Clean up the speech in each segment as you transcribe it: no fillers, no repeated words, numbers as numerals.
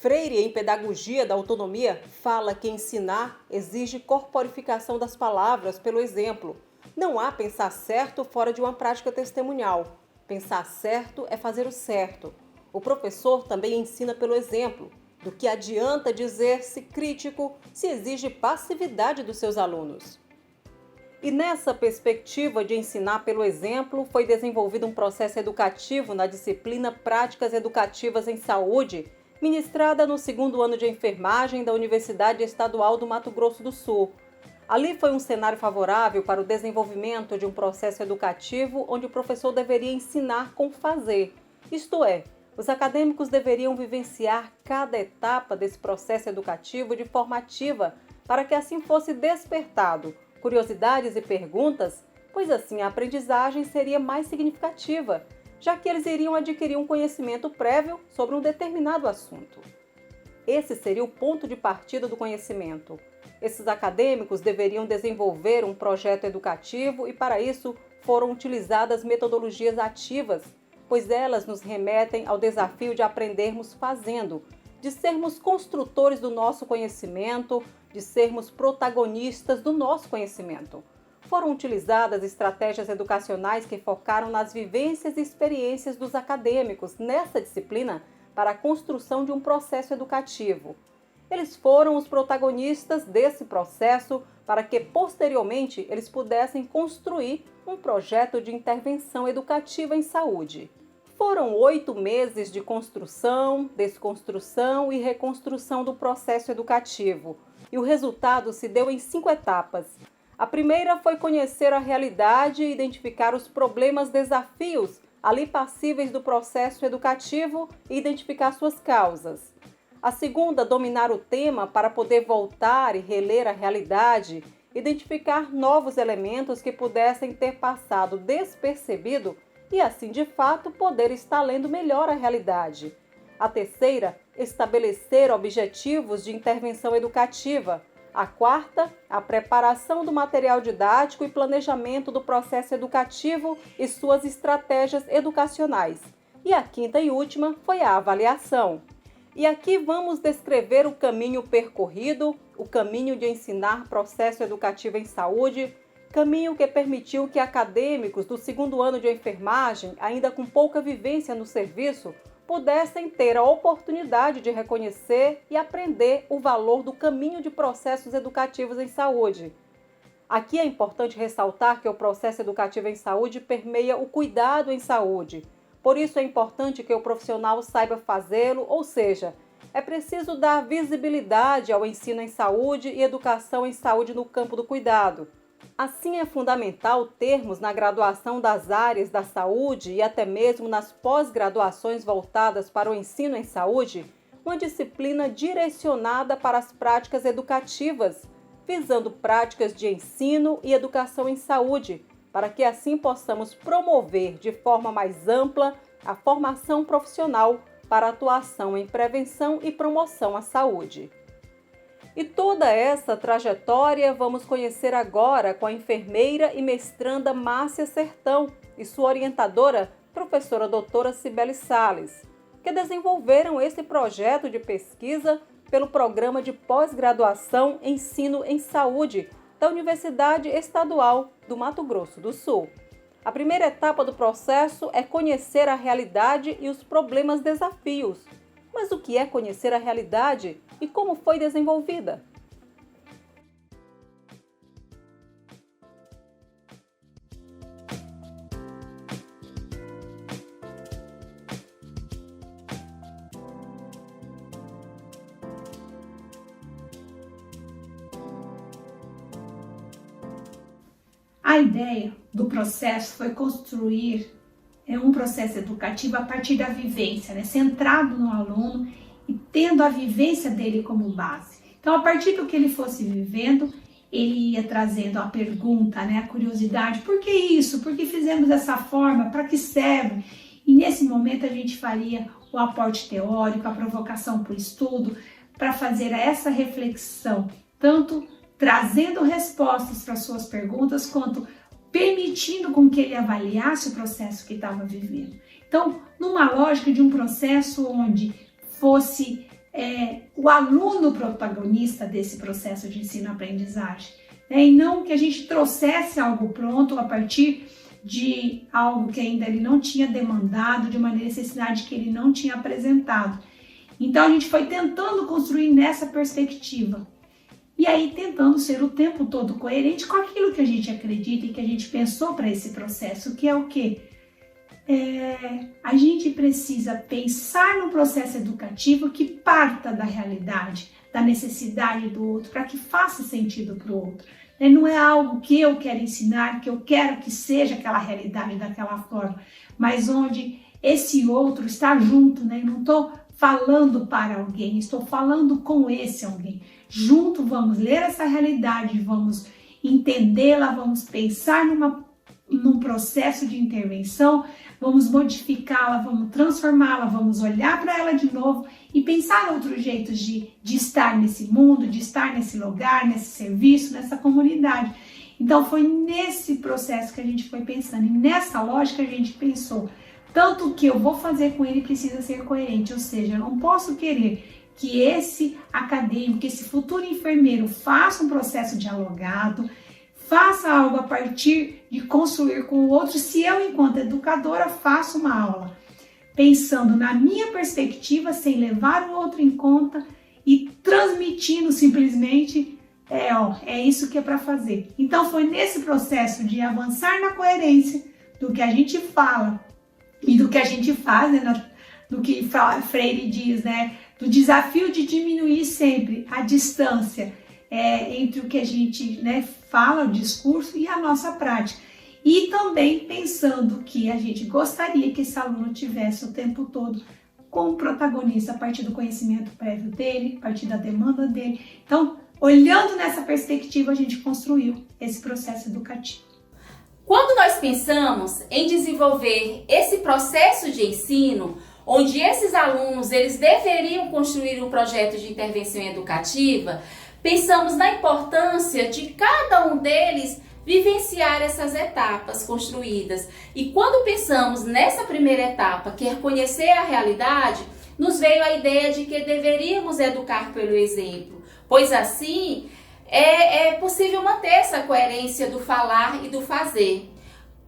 Freire, em Pedagogia da Autonomia, fala que ensinar exige corporificação das palavras pelo exemplo. Não há pensar certo fora de uma prática testemunhal. Pensar certo é fazer o certo. O professor também ensina pelo exemplo. Do que adianta dizer-se crítico se exige passividade dos seus alunos? E nessa perspectiva de ensinar pelo exemplo, foi desenvolvido um processo educativo na disciplina Práticas Educativas em Saúde, ministrada no 2º ano de enfermagem da Universidade Estadual do Mato Grosso do Sul. Ali foi um cenário favorável para o desenvolvimento de um processo educativo onde o professor deveria ensinar com fazer, isto é, os acadêmicos deveriam vivenciar cada etapa desse processo educativo de forma ativa para que assim fosse despertado curiosidades e perguntas, pois assim a aprendizagem seria mais significativa, já que eles iriam adquirir um conhecimento prévio sobre um determinado assunto. Esse seria o ponto de partida do conhecimento. Esses acadêmicos deveriam desenvolver um projeto educativo e, para isso, foram utilizadas metodologias ativas, pois elas nos remetem ao desafio de aprendermos fazendo, de sermos construtores do nosso conhecimento, de sermos protagonistas do nosso conhecimento. Foram utilizadas estratégias educacionais que focaram nas vivências e experiências dos acadêmicos nessa disciplina para a construção de um processo educativo. Eles foram os protagonistas desse processo para que, posteriormente, eles pudessem construir um projeto de intervenção educativa em saúde. Foram 8 meses de construção, desconstrução e reconstrução do processo educativo, e o resultado se deu em 5 etapas. A primeira foi conhecer a realidade e identificar os problemas, desafios ali passíveis do processo educativo e identificar suas causas. A segunda, dominar o tema para poder voltar e reler a realidade, identificar novos elementos que pudessem ter passado despercebido e assim, de fato, poder estar lendo melhor a realidade. A terceira, estabelecer objetivos de intervenção educativa. A quarta, a preparação do material didático e planejamento do processo educativo e suas estratégias educacionais. E a quinta e última foi a avaliação. E aqui vamos descrever o caminho percorrido, o caminho de ensinar processo educativo em saúde, caminho que permitiu que acadêmicos do 2º ano de enfermagem, ainda com pouca vivência no serviço, pudessem ter a oportunidade de reconhecer e aprender o valor do caminho de processos educativos em saúde. Aqui é importante ressaltar que o processo educativo em saúde permeia o cuidado em saúde. Por isso é importante que o profissional saiba fazê-lo, ou seja, é preciso dar visibilidade ao ensino em saúde e educação em saúde no campo do cuidado. Assim, é fundamental termos na graduação das áreas da saúde e até mesmo nas pós-graduações voltadas para o ensino em saúde, uma disciplina direcionada para as práticas educativas, visando práticas de ensino e educação em saúde, para que assim possamos promover de forma mais ampla a formação profissional para atuação em prevenção e promoção à saúde. E toda essa trajetória vamos conhecer agora com a enfermeira e mestranda Márcia Sertão e sua orientadora, professora doutora Cibele Sales, que desenvolveram esse projeto de pesquisa pelo Programa de Pós-Graduação Ensino em Saúde da Universidade Estadual do Mato Grosso do Sul. A primeira etapa do processo é conhecer a realidade e os problemas desafios. Mas o que é conhecer a realidade e como foi desenvolvida? A ideia do processo foi construir um processo educativo a partir da vivência, centrado no aluno e tendo a vivência dele como base. Então, a partir do que ele fosse vivendo, ele ia trazendo a pergunta, a curiosidade, por que isso? Por que fizemos dessa forma? Para que serve? E nesse momento a gente faria o aporte teórico, a provocação para o estudo, para fazer essa reflexão, tanto trazendo respostas para suas perguntas, quanto permitindo com que ele avaliasse o processo que estava vivendo. Então, numa lógica de um processo onde fosse o aluno protagonista desse processo de ensino-aprendizagem, né? E não que a gente trouxesse algo pronto a partir de algo que ainda ele não tinha demandado, de uma necessidade que ele não tinha apresentado. Então a gente foi tentando construir nessa perspectiva. E aí tentando ser o tempo todo coerente com aquilo que a gente acredita e que a gente pensou para esse processo, que é o quê? A gente precisa pensar no processo educativo que parta da realidade, da necessidade do outro, para que faça sentido para o outro. Não é algo que eu quero ensinar, que eu quero que seja aquela realidade daquela forma, mas onde esse outro está junto, né? Não estou falando para alguém, estou falando com esse alguém. Junto vamos ler essa realidade, vamos entendê-la, vamos pensar num processo de intervenção, vamos modificá-la, vamos transformá-la, vamos olhar para ela de novo e pensar outros jeitos de estar nesse mundo, de estar nesse lugar, nesse serviço, nessa comunidade. Então foi nesse processo que a gente foi pensando, e nessa lógica a gente pensou, tanto o que eu vou fazer com ele precisa ser coerente, ou seja, eu não posso querer que esse acadêmico, que esse futuro enfermeiro faça um processo dialogado, faça algo a partir de construir com o outro, se eu, enquanto educadora, faço uma aula pensando na minha perspectiva, sem levar o outro em conta e transmitindo simplesmente, é isso que é para fazer. Então foi nesse processo de avançar na coerência do que a gente fala e do que a gente faz, né, do que Freire diz, né, do desafio de diminuir sempre a distância entre o que a gente, né, fala, o discurso, e a nossa prática. E também pensando que a gente gostaria que esse aluno tivesse o tempo todo como protagonista a partir do conhecimento prévio dele, a partir da demanda dele. Então, olhando nessa perspectiva, a gente construiu esse processo educativo. Quando nós pensamos em desenvolver esse processo de ensino, onde esses alunos eles deveriam construir um projeto de intervenção educativa, pensamos na importância de cada um deles vivenciar essas etapas construídas. E quando pensamos nessa primeira etapa, que é conhecer a realidade, nos veio a ideia de que deveríamos educar pelo exemplo, pois assim é possível manter essa coerência do falar e do fazer.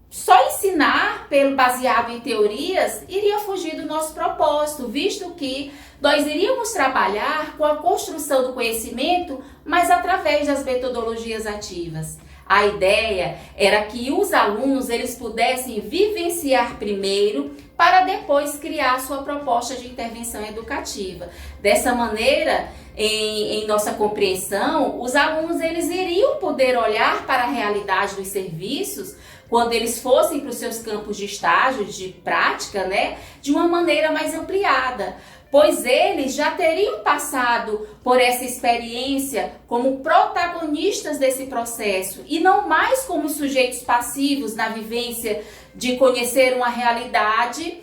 Só ensinar baseado em teorias iria fugir do nosso propósito, visto que nós iríamos trabalhar com a construção do conhecimento, mas através das metodologias ativas. A ideia era que os alunos eles pudessem vivenciar primeiro para depois criar sua proposta de intervenção educativa. Dessa maneira, em nossa compreensão, os alunos eles iriam poder olhar para a realidade dos serviços quando eles fossem para os seus campos de estágio, de prática, né, de uma maneira mais ampliada, pois eles já teriam passado por essa experiência como protagonistas desse processo e não mais como sujeitos passivos na vivência de conhecer uma realidade,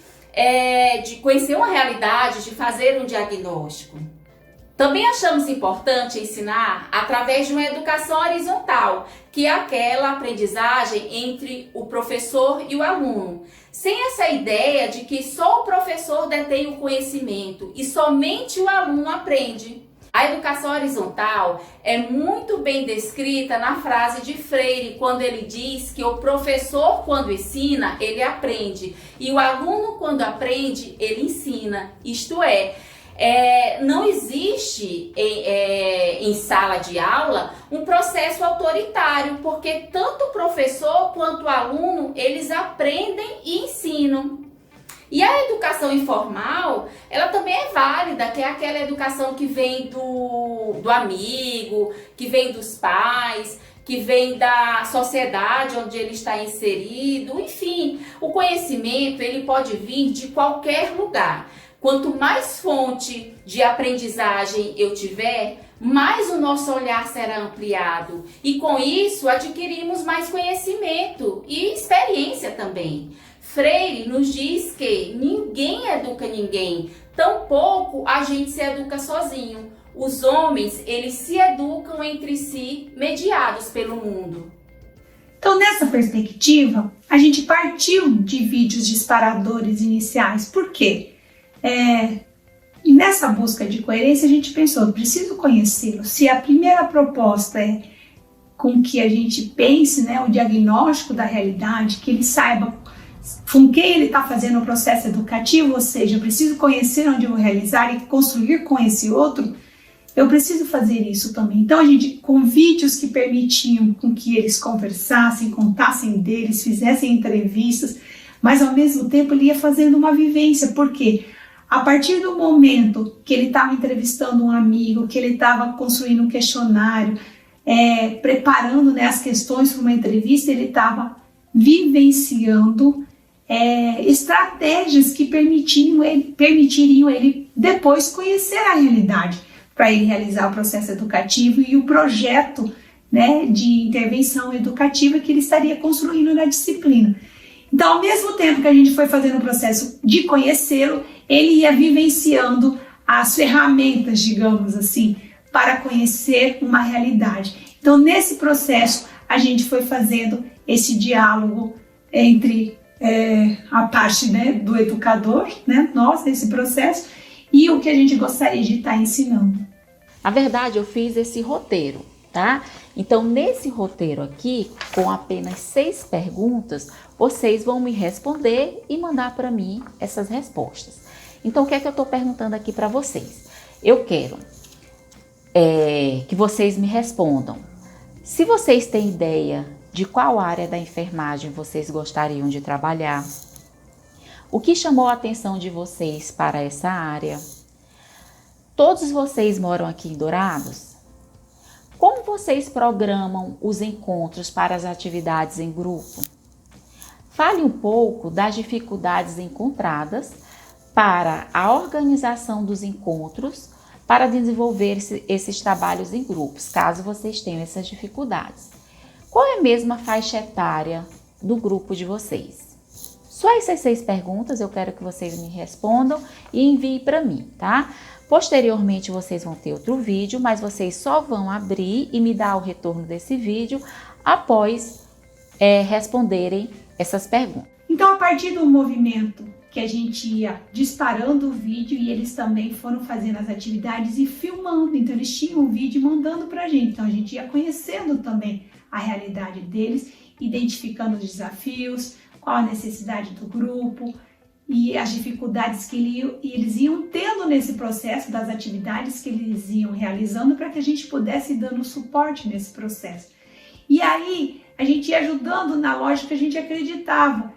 de fazer um diagnóstico. Também achamos importante ensinar através de uma educação horizontal, que é aquela aprendizagem entre o professor e o aluno, sem essa ideia de que só o professor detém o conhecimento e somente o aluno aprende. A educação horizontal é muito bem descrita na frase de Freire, quando ele diz que o professor, quando ensina, ele aprende, e o aluno, quando aprende, ele ensina. Isto é, não existe em sala de aula um processo autoritário, porque tanto o professor quanto o aluno, eles aprendem e ensinam. E a educação informal, ela também é válida, que é aquela educação que vem do amigo, que vem dos pais, que vem da sociedade onde ele está inserido. Enfim, o conhecimento ele pode vir de qualquer lugar. Quanto mais fonte de aprendizagem eu tiver, mais o nosso olhar será ampliado. E com isso adquirimos mais conhecimento e experiência também. Freire nos diz que ninguém educa ninguém, tampouco a gente se educa sozinho. Os homens, eles se educam entre si, mediados pelo mundo. Então, nessa perspectiva, a gente partiu de vídeos disparadores iniciais. Por quê? E nessa busca de coerência a gente pensou, preciso conhecê-lo. Se a primeira proposta é com que a gente pense, né, o diagnóstico da realidade, que ele saiba com quem ele está fazendo o processo educativo, ou seja, eu preciso conhecer onde eu vou realizar e construir com esse outro, eu preciso fazer isso também. Então a gente, com vídeos que permitiam com que eles conversassem, contassem deles, fizessem entrevistas, mas ao mesmo tempo ele ia fazendo uma vivência, porque a partir do momento que ele estava entrevistando um amigo, que ele estava construindo um questionário, preparando, né, as questões para uma entrevista, ele estava vivenciando estratégias que permitiriam ele depois conhecer a realidade, para ele realizar o processo educativo e o projeto, né, de intervenção educativa que ele estaria construindo na disciplina. Então, ao mesmo tempo que a gente foi fazendo o processo de conhecê-lo, ele ia vivenciando as ferramentas, digamos assim, para conhecer uma realidade. Então, nesse processo, a gente foi fazendo esse diálogo entre a parte, né, do educador, né, nós, nesse processo, e o que a gente gostaria de estar ensinando. Na verdade, eu fiz esse roteiro, tá? Então, nesse roteiro aqui, com apenas 6 perguntas, vocês vão me responder e mandar para mim essas respostas. Então, o que é que eu estou perguntando aqui para vocês? Eu quero que vocês me respondam. Se vocês têm ideia de qual área da enfermagem vocês gostariam de trabalhar, o que chamou a atenção de vocês para essa área? Todos vocês moram aqui em Dourados? Como vocês programam os encontros para as atividades em grupo? Fale um pouco das dificuldades encontradas para a organização dos encontros para desenvolver esses trabalhos em grupos, caso vocês tenham essas dificuldades. Qual é mesmo a faixa etária do grupo de vocês? Só essas 6 perguntas eu quero que vocês me respondam e enviem para mim, tá? Posteriormente vocês vão ter outro vídeo, mas vocês só vão abrir e me dar o retorno desse vídeo após responderem essas perguntas. Então, a partir do movimento que a gente ia disparando o vídeo e eles também foram fazendo as atividades e filmando, então eles tinham o vídeo mandando pra gente, então a gente ia conhecendo também a realidade deles, identificando os desafios, qual a necessidade do grupo e as dificuldades que eles iam tendo nesse processo das atividades que eles iam realizando para que a gente pudesse ir dando suporte nesse processo. E aí a gente ia ajudando na lógica que a gente acredita,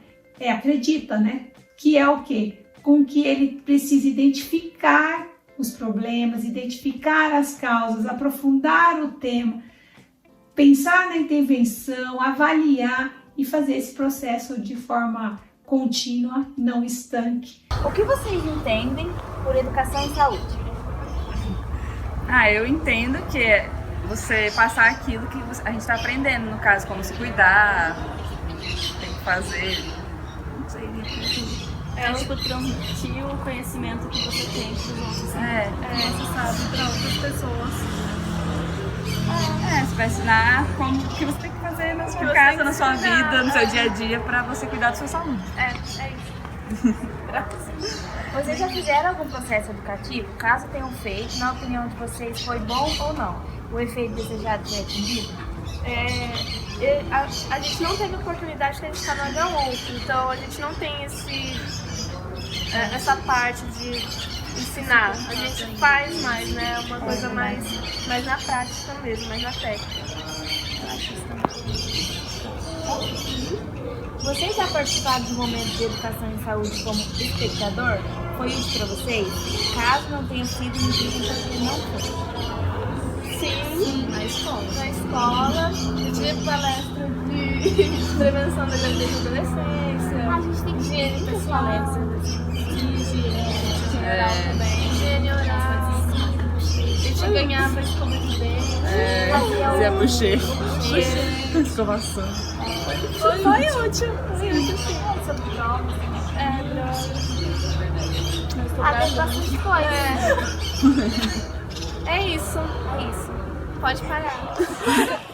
né? Que é o quê? Com que ele precisa identificar os problemas, identificar as causas, aprofundar o tema, pensar na intervenção, avaliar e fazer esse processo de forma contínua, não estanque. O que vocês entendem por educação e saúde? Eu entendo que é você passar aquilo que a gente está aprendendo, no caso, como se cuidar, tem que fazer, não sei, Tipo, transmitir o conhecimento que você tem para os outros. Você sabe para outras pessoas. Você vai ensinar como que você tem que fazer na sua casa, na sua vida, no seu dia a dia, para você cuidar da sua saúde. É isso. Vocês já fizeram algum processo educativo? Caso tenham feito, na opinião de vocês, foi bom ou não? O efeito desejado foi atingido? A gente não teve oportunidade de a gente estar no H1, então a gente não tem essa parte de ensinar. A gente faz mais, né? Uma coisa mais na prática mesmo, mais na técnica. Vocês já participaram de um momento de educação em saúde como espectador? Foi útil para vocês? Caso não tenha sido, me digam porque não foi. Sim, na escola. Eu tive palestra de prevenção da gravidez e adolescência. A gente tem que higiene pessoal, higiene geral também, higiene oral. A gente ganhava escova de dente. Fazia bochecha, escovação. Foi útil, sim. sobre drogas. Drogas. Tem bastante coisa. É isso. Pode parar.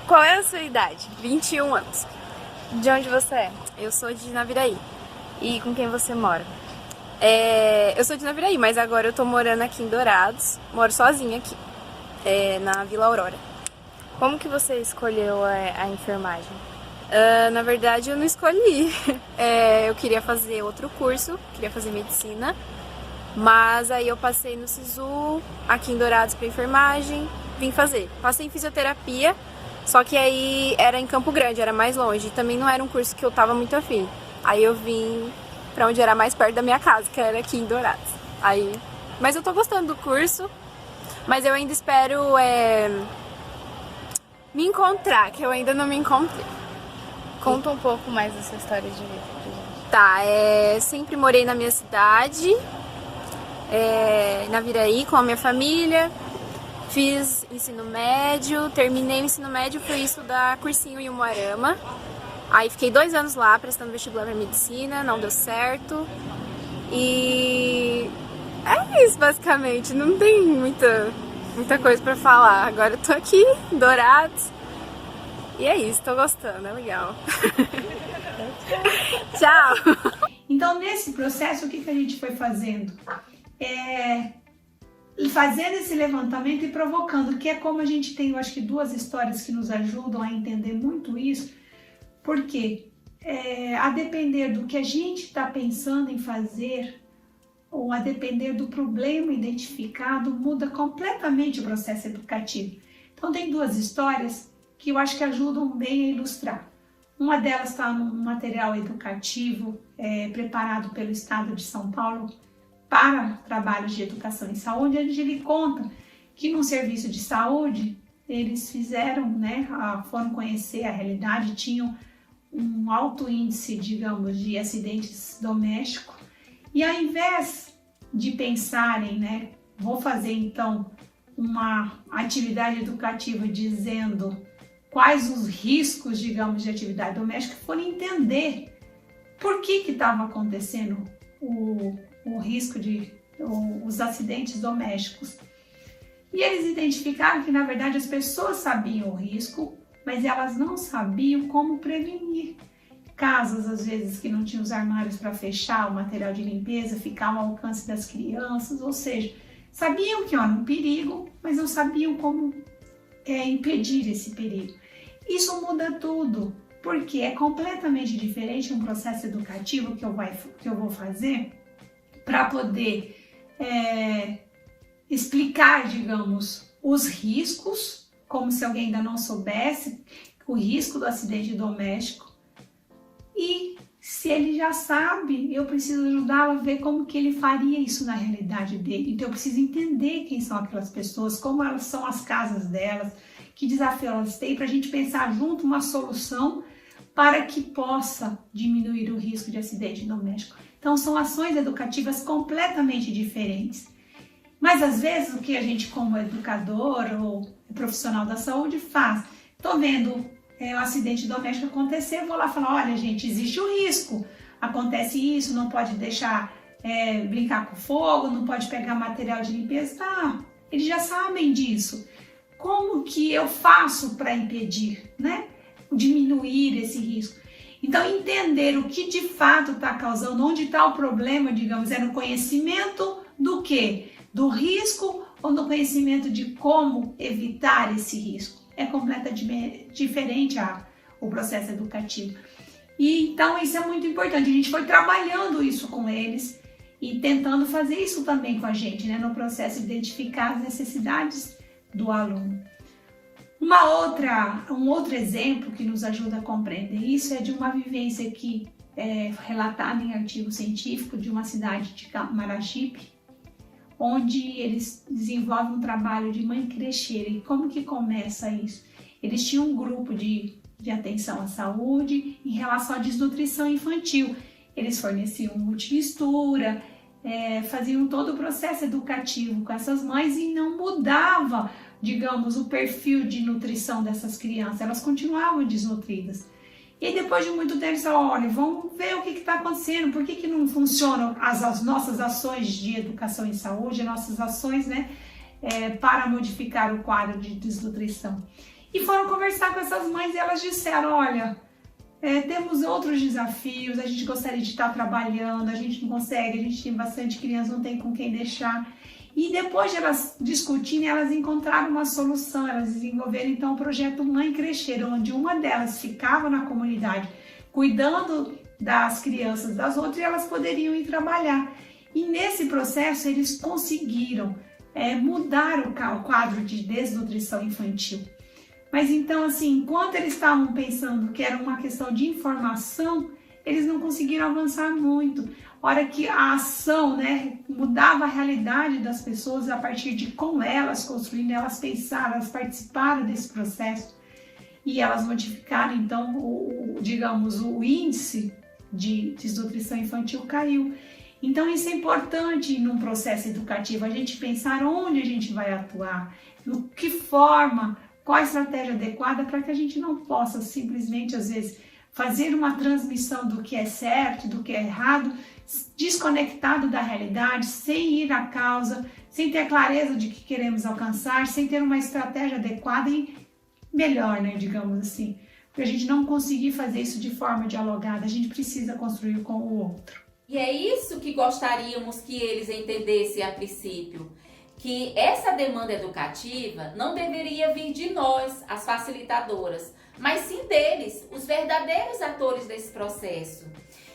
Qual é a sua idade? 21 anos. De onde você é? Eu sou de Naviraí. E com quem você mora? Eu sou de Naviraí, mas agora eu tô morando aqui em Dourados, moro sozinha aqui, na Vila Aurora. Como que você escolheu a enfermagem? Na verdade eu não escolhi, eu queria fazer outro curso, queria fazer medicina, mas aí eu passei no SISU, aqui em Dourados para enfermagem, vim fazer. Passei em fisioterapia, só que aí era em Campo Grande, era mais longe, também não era um curso que eu tava muito afim. Aí eu vim pra onde era mais perto da minha casa, que era aqui em Dourados. Mas eu tô gostando do curso, mas eu ainda espero me encontrar, que eu ainda não me encontrei. Conta um pouco mais da sua história de vida pra gente. Tá, sempre morei na minha cidade, na Viraí, com a minha família. Fiz ensino médio, terminei o ensino médio, fui estudar cursinho em Umuarama. Aí fiquei 2 anos lá prestando vestibular para medicina, não deu certo. E é isso basicamente, não tem muita coisa para falar. Agora eu tô aqui, Dourados. E é isso, tô gostando, é legal. Tchau! Então, nesse processo, o que a gente foi fazendo? Fazendo esse levantamento e provocando, que é como a gente tem, eu acho que 2 histórias que nos ajudam a entender muito isso, porque a depender do que a gente está pensando em fazer, ou a depender do problema identificado, muda completamente o processo educativo. Então, tem 2 histórias que eu acho que ajudam bem a ilustrar. Uma delas está num material educativo preparado pelo Estado de São Paulo para trabalhos de educação em saúde, onde ele conta que num serviço de saúde eles fizeram, foram conhecer a realidade, tinham um alto índice, digamos, de acidentes domésticos, e ao invés de pensarem, vou fazer então uma atividade educativa dizendo quais os riscos, digamos, de atividade doméstica, foram entender por que estava acontecendo o risco os acidentes domésticos. E eles identificaram que, na verdade, as pessoas sabiam o risco, mas elas não sabiam como prevenir. Casas, às vezes, que não tinham os armários para fechar, o material de limpeza, ficavam ao alcance das crianças, ou seja, sabiam que era um perigo, mas não sabiam como impedir esse perigo. Isso muda tudo, porque é completamente diferente um processo educativo que eu vou fazer para poder explicar, digamos, os riscos, como se alguém ainda não soubesse o risco do acidente doméstico. E se ele já sabe, eu preciso ajudá-lo a ver como que ele faria isso na realidade dele. Então eu preciso entender quem são aquelas pessoas, como elas são as casas delas, que desafio elas têm, para a gente pensar junto uma solução para que possa diminuir o risco de acidente doméstico. Então são ações educativas completamente diferentes. Mas às vezes o que a gente, como educador ou profissional da saúde, faz? Estou vendo o acidente doméstico acontecer, vou lá falar, olha gente, existe o risco, acontece isso, não pode deixar brincar com fogo, não pode pegar material de limpeza, tá? Eles já sabem disso. Como que eu faço para impedir, diminuir esse risco? Então, entender o que de fato está causando, onde está o problema, digamos, no conhecimento do quê? Do risco ou no conhecimento de como evitar esse risco? É completamente diferente o processo educativo. E então, isso é muito importante. A gente foi trabalhando isso com eles e tentando fazer isso também com a gente, no processo de identificar as necessidades do aluno. Um outro exemplo que nos ajuda a compreender isso é de uma vivência que é relatada em artigo científico de uma cidade de Marachipe, onde eles desenvolvem um trabalho de mãe crecheira. E como que começa isso? Eles tinham um grupo de atenção à saúde em relação à desnutrição infantil. Eles forneciam multimistura, faziam todo o processo educativo com essas mães e não mudava, digamos, o perfil de nutrição dessas crianças, elas continuavam desnutridas. E depois de muito tempo, eles falaram, olha, vamos ver o que está acontecendo, por que não funcionam as nossas ações de educação em saúde, as nossas ações para modificar o quadro de desnutrição. E foram conversar com essas mães e elas disseram, olha, Temos outros desafios, a gente gostaria de estar trabalhando, a gente não consegue, a gente tem bastante criança, não tem com quem deixar. E depois de elas discutirem, elas encontraram uma solução, elas desenvolveram então o projeto Mãe Crescer, onde uma delas ficava na comunidade cuidando das crianças das outras e elas poderiam ir trabalhar. E nesse processo eles conseguiram mudar o quadro de desnutrição infantil. Mas então, assim, enquanto eles estavam pensando que era uma questão de informação, eles não conseguiram avançar muito. A hora que a ação, né, mudava a realidade das pessoas a partir de com elas construindo, elas pensaram, elas participaram desse processo e elas modificaram, então, o índice de desnutrição infantil caiu. Então, isso é importante num processo educativo, a gente pensar onde a gente vai atuar, de que forma, qual a estratégia adequada para que a gente não possa simplesmente, às vezes, fazer uma transmissão do que é certo, do que é errado, desconectado da realidade, sem ir à causa, sem ter clareza de que queremos alcançar, sem ter uma estratégia adequada e melhor, né, digamos assim. Porque a gente não conseguir fazer isso de forma dialogada, a gente precisa construir com o outro. E é isso que gostaríamos que eles entendessem a princípio. Que essa demanda educativa não deveria vir de nós, as facilitadoras, mas sim deles, os verdadeiros atores desse processo.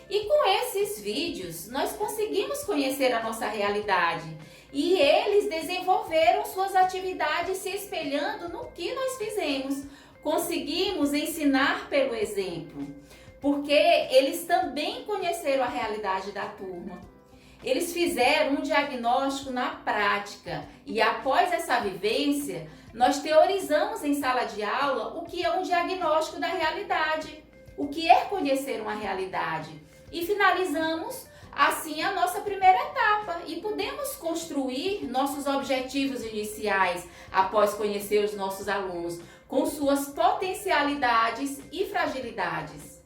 E com esses vídeos, nós conseguimos conhecer a nossa realidade e eles desenvolveram suas atividades se espelhando no que nós fizemos. Conseguimos ensinar pelo exemplo, porque eles também conheceram a realidade da turma. Eles fizeram um diagnóstico na prática e após essa vivência, nós teorizamos em sala de aula o que é um diagnóstico da realidade, o que é conhecer uma realidade. E finalizamos assim a nossa primeira etapa e podemos construir nossos objetivos iniciais após conhecer os nossos alunos com suas potencialidades e fragilidades.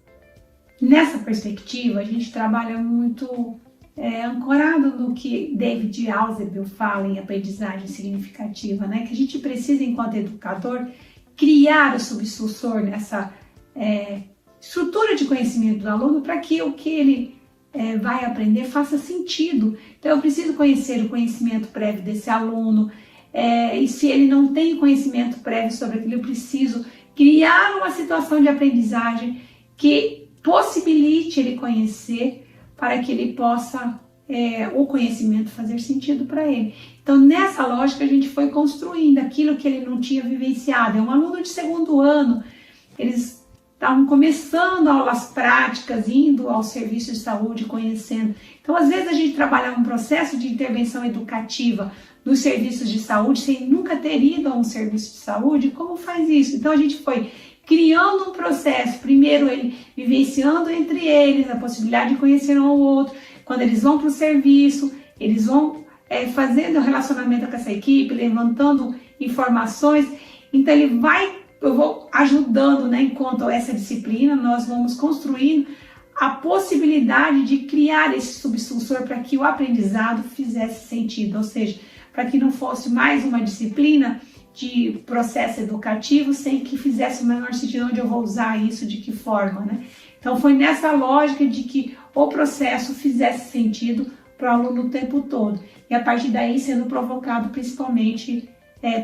Nessa perspectiva, a gente trabalha muito ancorado no que David Ausubel fala em aprendizagem significativa, né? Que a gente precisa, enquanto educador, criar o subsussor nessa estrutura de conhecimento do aluno para que o que ele vai aprender faça sentido. Então, eu preciso conhecer o conhecimento prévio desse aluno e se ele não tem conhecimento prévio sobre aquilo, eu preciso criar uma situação de aprendizagem que possibilite ele conhecer para que ele possa, o conhecimento fazer sentido para ele. Então, nessa lógica, a gente foi construindo aquilo que ele não tinha vivenciado. É um aluno de segundo ano, eles estavam começando aulas práticas, indo ao serviço de saúde, conhecendo. Então, às vezes, a gente trabalha um processo de intervenção educativa nos serviços de saúde, sem nunca ter ido a um serviço de saúde. Como faz isso? Então, a gente foi criando um processo, primeiro ele vivenciando entre eles a possibilidade de conhecer um ao outro. Quando eles vão para o serviço, eles vão fazendo o relacionamento com essa equipe, levantando informações. Então eu vou ajudando, né, enquanto essa disciplina, nós vamos construindo a possibilidade de criar esse subsussor para que o aprendizado fizesse sentido, ou seja, para que não fosse mais uma disciplina de processo educativo sem que fizesse o menor sentido onde eu vou usar isso, de que forma, né? Então foi nessa lógica de que o processo fizesse sentido para o aluno o tempo todo e a partir daí sendo provocado principalmente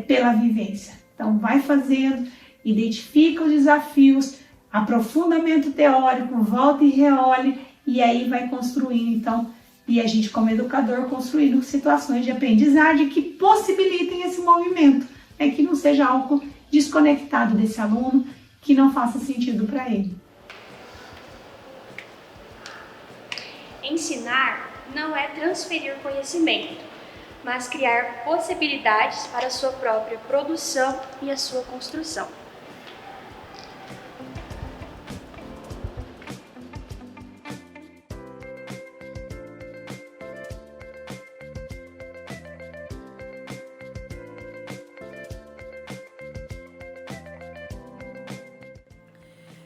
pela vivência. Então vai fazendo, identifica os desafios, aprofundamento teórico, volta e reolhe e aí vai construindo então, e a gente como educador construindo situações de aprendizagem que possibilitem esse movimento. Que não seja algo desconectado desse aluno, que não faça sentido para ele. Ensinar não é transferir conhecimento, mas criar possibilidades para a sua própria produção e a sua construção.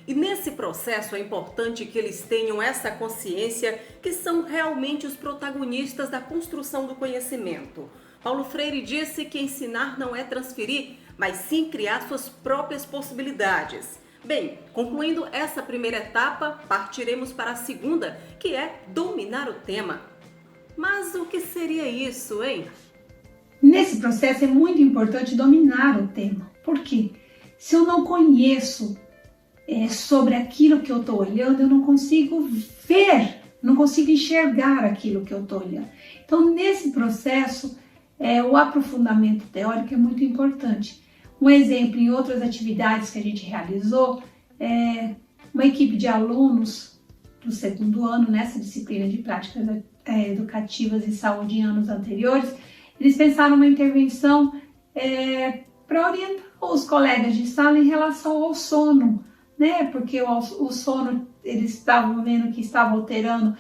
E nesse processo é importante que eles tenham essa consciência que são realmente os protagonistas da construção do conhecimento. Paulo Freire disse que ensinar não é transferir, mas sim criar suas próprias possibilidades. Bem, concluindo essa primeira etapa, partiremos para a segunda, que é dominar o tema. Mas o que seria isso, hein? Nesse processo é muito importante dominar o tema. Por quê? Se eu não conheço sobre aquilo que eu estou olhando, eu não consigo ver, não consigo enxergar aquilo que eu estou olhando. Então, nesse processo, o aprofundamento teórico é muito importante. Um exemplo, em outras atividades que a gente realizou, uma equipe de alunos do segundo ano, nessa disciplina de práticas educativas em saúde em anos anteriores, eles pensaram uma intervenção para orientar os colegas de sala em relação ao sono, né? Porque o sono, eles estavam vendo que estava alterando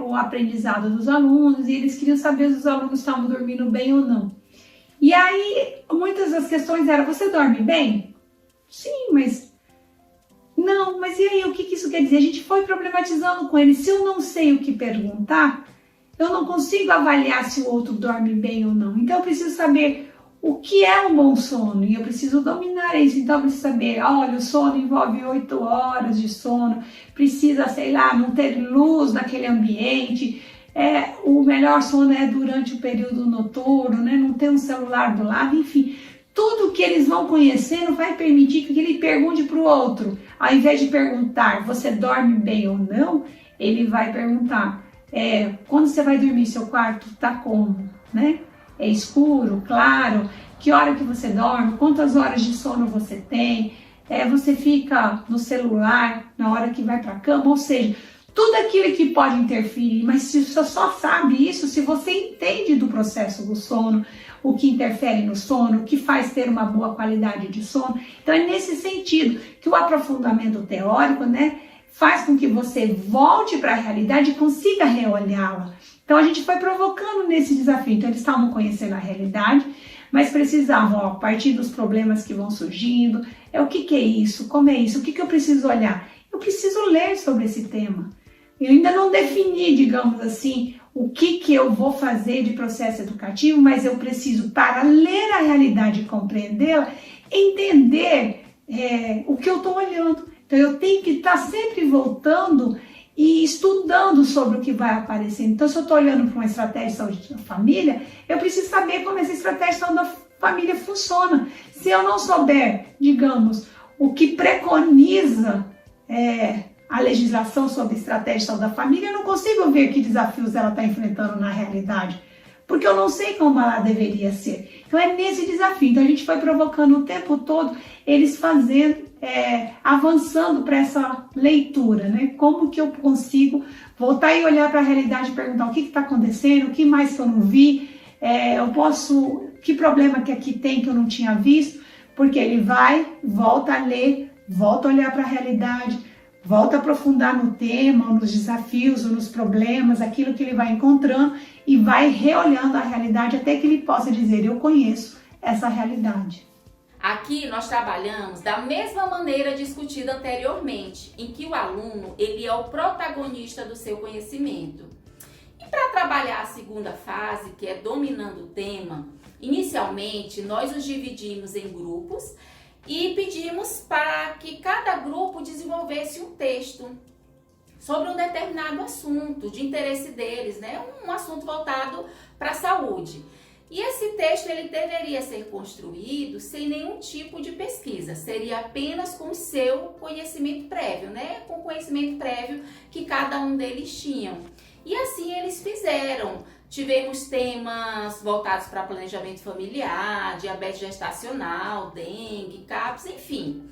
o aprendizado dos alunos e eles queriam saber se os alunos estavam dormindo bem ou não. E aí, muitas das questões eram: você dorme bem? Sim, mas... Não, mas e aí, o que isso quer dizer? A gente foi problematizando com eles. Se eu não sei o que perguntar, eu não consigo avaliar se o outro dorme bem ou não. Então, eu preciso saber o que é um bom sono e eu preciso dominar isso. Então, eu preciso saber, olha, o sono envolve 8 horas de sono, precisa, sei lá, não ter luz naquele ambiente, o melhor sono é durante o período noturno, né? Não ter um celular do lado, enfim. Tudo que eles vão conhecendo vai permitir que ele pergunte para o outro. Ao invés de perguntar, você dorme bem ou não, ele vai perguntar, quando você vai dormir, seu quarto tá como, né? É escuro, claro? Que hora que você dorme? Quantas horas de sono você tem? Você fica no celular na hora que vai para a cama? Ou seja, tudo aquilo que pode interferir, mas se você só sabe isso, se você entende do processo do sono, o que interfere no sono, o que faz ter uma boa qualidade de sono. Então é nesse sentido que o aprofundamento teórico, né, faz com que você volte para a realidade e consiga reolhá-la. Então a gente foi provocando nesse desafio. Então eles estavam conhecendo a realidade, mas precisavam, a partir dos problemas que vão surgindo, o que é isso, como é isso, o que eu preciso olhar? Eu preciso ler sobre esse tema. Eu ainda não defini, digamos assim, o que eu vou fazer de processo educativo, mas eu preciso, para ler a realidade e compreendê-la, entender o que eu estou olhando. Então eu tenho que estar sempre voltando e estudando sobre o que vai aparecendo. Então, se eu estou olhando para uma estratégia de saúde da família, eu preciso saber como essa estratégia de saúde da família funciona. Se eu não souber, digamos, o que preconiza a legislação sobre estratégia de saúde da família, eu não consigo ver que desafios ela está enfrentando na realidade, porque eu não sei como ela deveria ser. Então é nesse desafio. Então a gente foi provocando o tempo todo eles fazendo, avançando para essa leitura, né? Como que eu consigo voltar e olhar para a realidade e perguntar o que está acontecendo, o que mais que eu não vi, que problema que aqui tem que eu não tinha visto, porque ele volta a ler, volta a olhar para a realidade, volta a aprofundar no tema, nos desafios, nos problemas, aquilo que ele vai encontrando e vai reolhando a realidade até que ele possa dizer: eu conheço essa realidade. Aqui nós trabalhamos da mesma maneira discutida anteriormente, em que o aluno ele é o protagonista do seu conhecimento. E para trabalhar a segunda fase, que é dominando o tema, inicialmente nós os dividimos em grupos e pedimos para que cada grupo desenvolvesse um texto sobre um determinado assunto de interesse deles, né? Um assunto voltado para a saúde. E esse texto ele deveria ser construído sem nenhum tipo de pesquisa, seria apenas com o seu conhecimento prévio, né? Com o conhecimento prévio que cada um deles tinham. E assim eles fizeram. Tivemos temas voltados para planejamento familiar, diabetes gestacional, dengue, CAPS, enfim.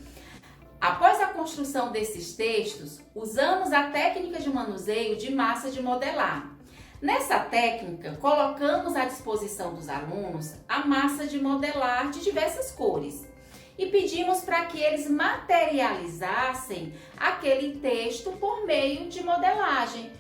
Após a construção desses textos, usamos a técnica de manuseio de massa de modelar. Nessa técnica, colocamos à disposição dos alunos a massa de modelar de diversas cores e pedimos para que eles materializassem aquele texto por meio de modelagem.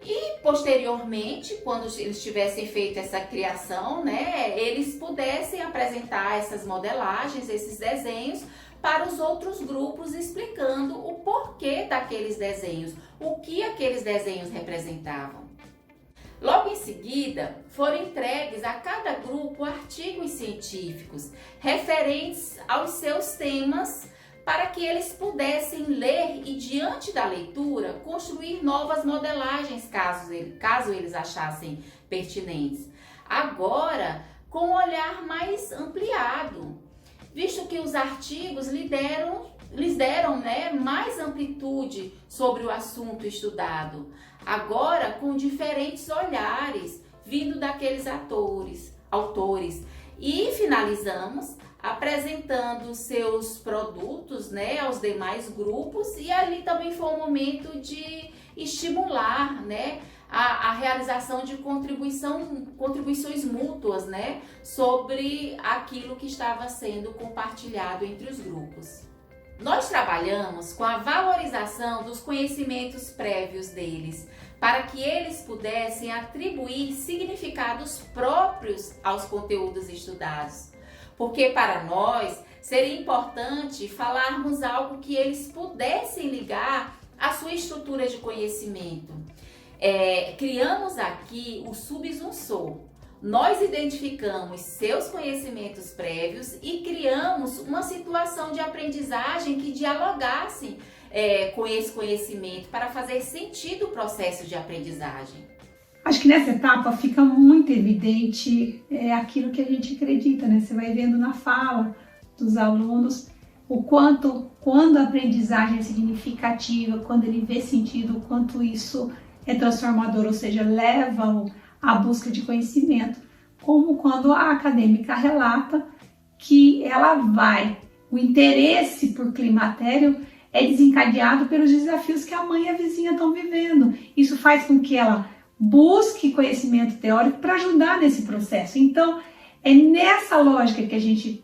E posteriormente, quando eles tivessem feito essa criação, né, eles pudessem apresentar essas modelagens, esses desenhos, para os outros grupos, explicando o porquê daqueles desenhos, o que aqueles desenhos representavam. Logo em seguida, foram entregues a cada grupo artigos científicos referentes aos seus temas para que eles pudessem ler e, diante da leitura, construir novas modelagens, caso eles achassem pertinentes. Agora, com um olhar mais ampliado, visto que os artigos lhes deram mais amplitude sobre o assunto estudado, agora com diferentes olhares vindo daqueles autores. E finalizamos apresentando seus produtos, aos demais grupos, e ali também foi um momento de estimular, a realização de contribuições mútuas, sobre aquilo que estava sendo compartilhado entre os grupos. Nós trabalhamos com a valorização dos conhecimentos prévios deles, para que eles pudessem atribuir significados próprios aos conteúdos estudados. Porque para nós seria importante falarmos algo que eles pudessem ligar à sua estrutura de conhecimento. Criamos aqui o Subsunsor. Nós identificamos seus conhecimentos prévios e criamos uma situação de aprendizagem que dialogasse com esse conhecimento para fazer sentido o processo de aprendizagem. Acho que nessa etapa fica muito evidente aquilo que a gente acredita, Você vai vendo na fala dos alunos o quanto, quando a aprendizagem é significativa, quando ele vê sentido, o quanto isso é transformador, ou seja, leva à busca de conhecimento, como quando a acadêmica relata que o interesse por climatério é desencadeado pelos desafios que a mãe e a vizinha estão vivendo. Isso faz com que ela busque conhecimento teórico para ajudar nesse processo. Então, é nessa lógica que a gente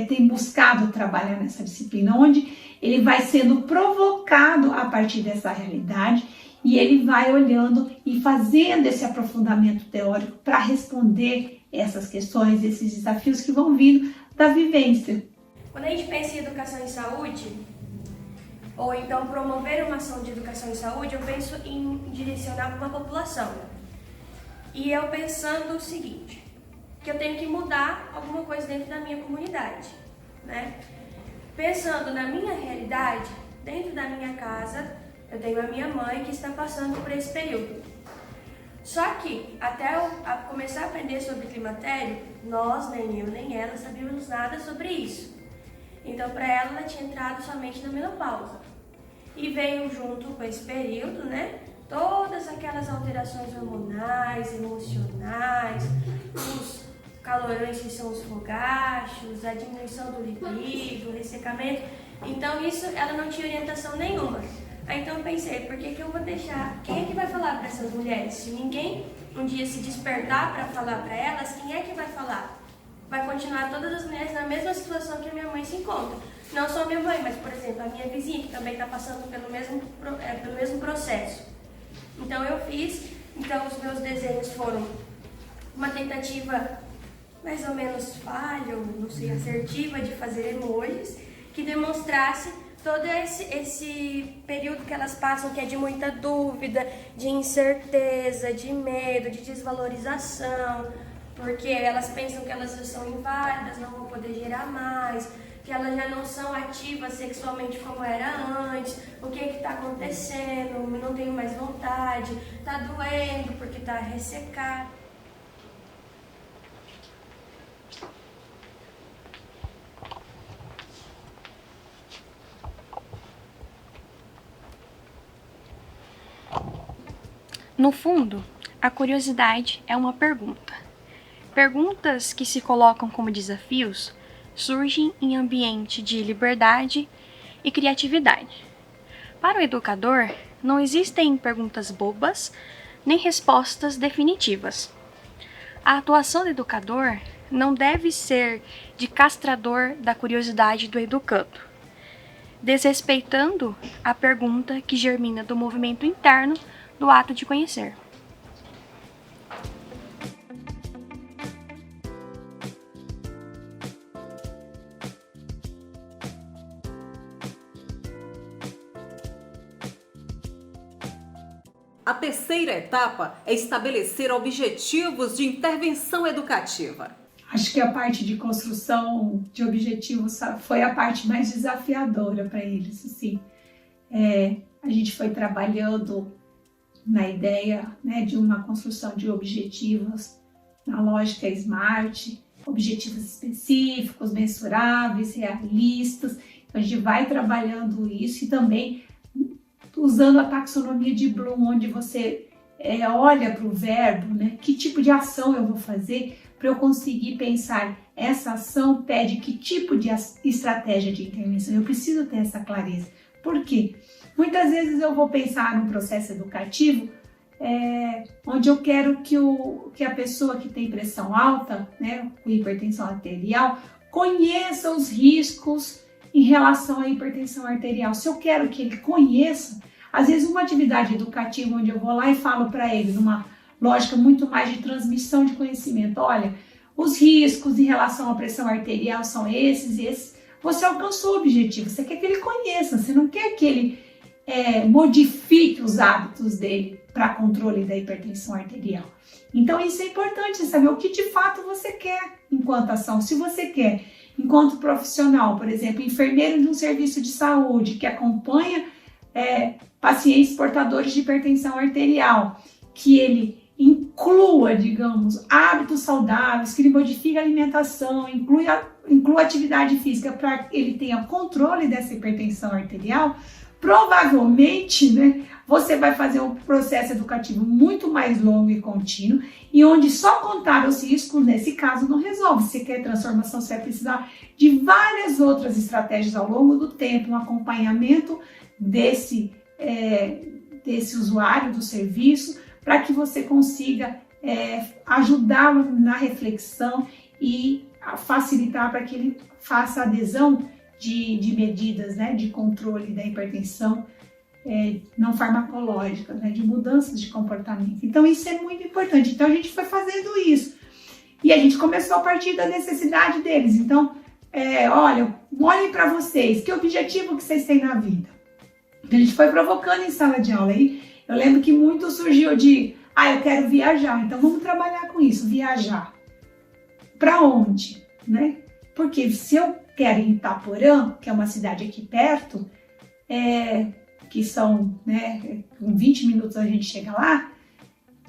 tem buscado trabalhar nessa disciplina, onde ele vai sendo provocado a partir dessa realidade e ele vai olhando e fazendo esse aprofundamento teórico para responder essas questões, esses desafios que vão vindo da vivência. Quando a gente pensa em educação em saúde, ou então promover uma ação de educação em saúde, eu penso em direcionar para uma população. E eu pensando o seguinte, que eu tenho que mudar alguma coisa dentro da minha comunidade, Pensando na minha realidade, dentro da minha casa, eu tenho a minha mãe que está passando por esse período. Só que, até eu começar a aprender sobre climatério, nós, nem eu nem ela, sabíamos nada sobre isso. Então, para ela tinha entrado somente na menopausa. E veio junto com esse período, todas aquelas alterações hormonais, emocionais, os calorões que são os fogachos, a diminuição do libido, o ressecamento. Então, isso ela não tinha orientação nenhuma. Aí, então, eu pensei, por que eu vou deixar? Quem é que vai falar para essas mulheres? Se ninguém um dia se despertar para falar para elas, quem é que vai falar? Vai continuar todas as mulheres na mesma situação que a minha mãe se encontra. Não só a minha mãe, mas, por exemplo, a minha vizinha, que também está passando pelo mesmo processo. Então, eu fiz, os meus desenhos foram uma tentativa mais ou menos falha, ou não sei, assertiva, de fazer emojis, que demonstrasse todo esse período que elas passam, que é de muita dúvida, de incerteza, de medo, de desvalorização, porque elas pensam que elas já são inválidas, não vão poder gerar mais, que elas já não são ativas sexualmente como era antes, o que está acontecendo, não tenho mais vontade, está doendo porque está ressecado. No fundo, a curiosidade é uma pergunta. Perguntas que se colocam como desafios surgem em ambiente de liberdade e criatividade. Para o educador, não existem perguntas bobas nem respostas definitivas. A atuação do educador não deve ser de castrador da curiosidade do educando, desrespeitando a pergunta que germina do movimento interno do ato de conhecer. A terceira etapa é estabelecer objetivos de intervenção educativa. Acho que a parte de construção de objetivos foi a parte mais desafiadora para eles, assim. A gente foi trabalhando na ideia, né, de uma construção de objetivos na lógica SMART, objetivos específicos, mensuráveis, realistas. Então, a gente vai trabalhando isso e também usando a taxonomia de Bloom, onde você olha para o verbo, né, que tipo de ação eu vou fazer para eu conseguir pensar essa ação pede que tipo de estratégia de intervenção. Eu preciso ter essa clareza. Por quê? Muitas vezes eu vou pensar num processo educativo onde eu quero que a pessoa que tem pressão alta, né, com hipertensão arterial, conheça os riscos em relação à hipertensão arterial. Se eu quero que ele conheça, às vezes uma atividade educativa onde eu vou lá e falo para ele, numa lógica muito mais de transmissão de conhecimento, olha, os riscos em relação à pressão arterial são esses e esses, você alcançou o objetivo, você quer que ele conheça, você não quer que ele modifique os hábitos dele para controle da hipertensão arterial. Então isso é importante, saber o que de fato você quer enquanto ação. Se você quer, enquanto profissional, por exemplo, enfermeiro de um serviço de saúde que acompanha pacientes portadores de hipertensão arterial, que ele inclua, digamos, hábitos saudáveis, que ele modifique a alimentação, inclua atividade física para que ele tenha controle dessa hipertensão arterial, provavelmente, né, você vai fazer um processo educativo muito mais longo e contínuo e onde só contar os riscos, nesse caso, não resolve. Se quer transformação, você vai precisar de várias outras estratégias ao longo do tempo, um acompanhamento desse usuário do serviço, para que você consiga ajudá-lo na reflexão e facilitar para que ele faça adesão de medidas, né, de controle da hipertensão não farmacológica, né, de mudanças de comportamento. Então isso é muito importante. Então a gente foi fazendo isso e a gente começou a partir da necessidade deles. Então, olhem para vocês, que objetivo que vocês têm na vida? A gente foi provocando em sala de aula aí. Eu lembro que muito surgiu de, eu quero viajar, então vamos trabalhar com isso, viajar. Para onde, né? Porque se eu quero ir em Itaporã, que é uma cidade aqui perto, que são, né, com 20 minutos a gente chega lá,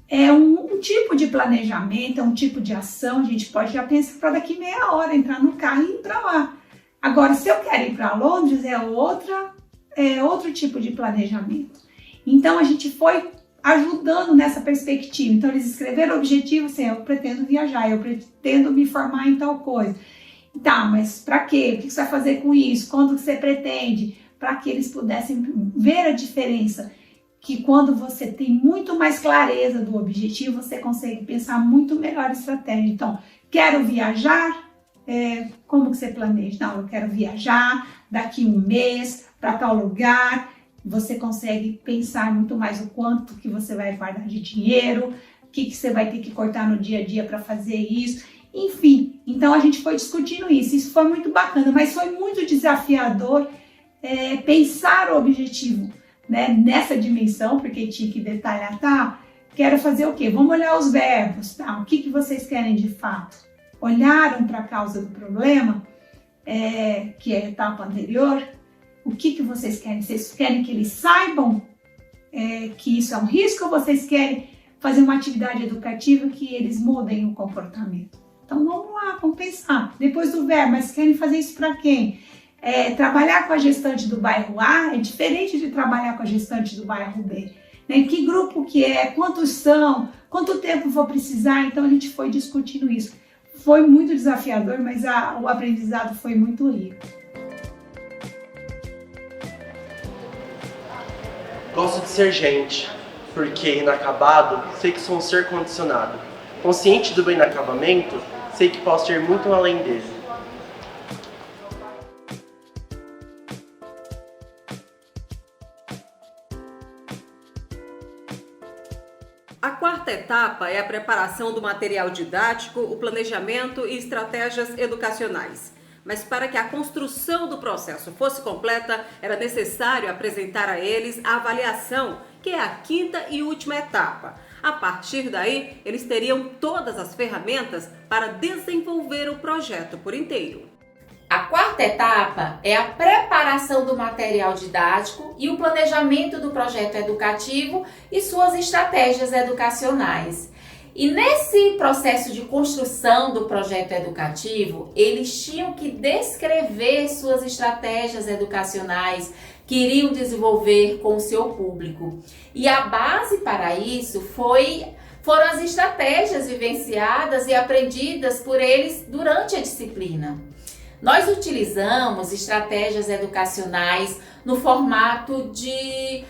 é um tipo de planejamento, é um tipo de ação, a gente pode já pensar para daqui meia hora, entrar no carro e ir para lá. Agora, se eu quero ir para Londres, outro tipo de planejamento. Então, a gente foi ajudando nessa perspectiva. Então, eles escreveram o objetivo assim, eu pretendo viajar, eu pretendo me formar em tal coisa. Tá, mas para quê? O que você vai fazer com isso? Quando você pretende? Para que eles pudessem ver a diferença, que quando você tem muito mais clareza do objetivo, você consegue pensar muito melhor a estratégia. Então, quero viajar? Como que você planeja? Não, eu quero viajar daqui um mês para tal lugar. Você consegue pensar muito mais o quanto que você vai guardar de dinheiro, o que você vai ter que cortar no dia a dia para fazer isso. Enfim, então a gente foi discutindo isso. Isso foi muito bacana, mas foi muito desafiador pensar o objetivo, né, nessa dimensão, porque tinha que detalhar, tá? Quero fazer o quê? Vamos olhar os verbos, tá? O que vocês querem de fato? Olharam para a causa do problema, que é a etapa anterior? O que vocês querem? Vocês querem que eles saibam que isso é um risco ou vocês querem fazer uma atividade educativa que eles mudem o comportamento? Então vamos lá, vamos pensar. Depois do verbo, mas querem fazer isso para quem? Trabalhar com a gestante do bairro A é diferente de trabalhar com a gestante do bairro B. Né? Que grupo que é? Quantos são? Quanto tempo vou precisar? Então a gente foi discutindo isso. Foi muito desafiador, mas o aprendizado foi muito rico. Gosto de ser gente, porque inacabado, sei que sou um ser condicionado. Consciente do meu inacabamento, sei que posso ir muito além dele. A quarta etapa é a preparação do material didático, o planejamento e estratégias educacionais. Mas para que a construção do processo fosse completa, era necessário apresentar a eles a avaliação, que é a quinta e última etapa. A partir daí, eles teriam todas as ferramentas para desenvolver o projeto por inteiro. A quarta etapa é a preparação do material didático e o planejamento do projeto educativo e suas estratégias educacionais. E nesse processo de construção do projeto educativo, eles tinham que descrever suas estratégias educacionais que iriam desenvolver com o seu público. E a base para isso foram as estratégias vivenciadas e aprendidas por eles durante a disciplina. Nós utilizamos estratégias educacionais no formato de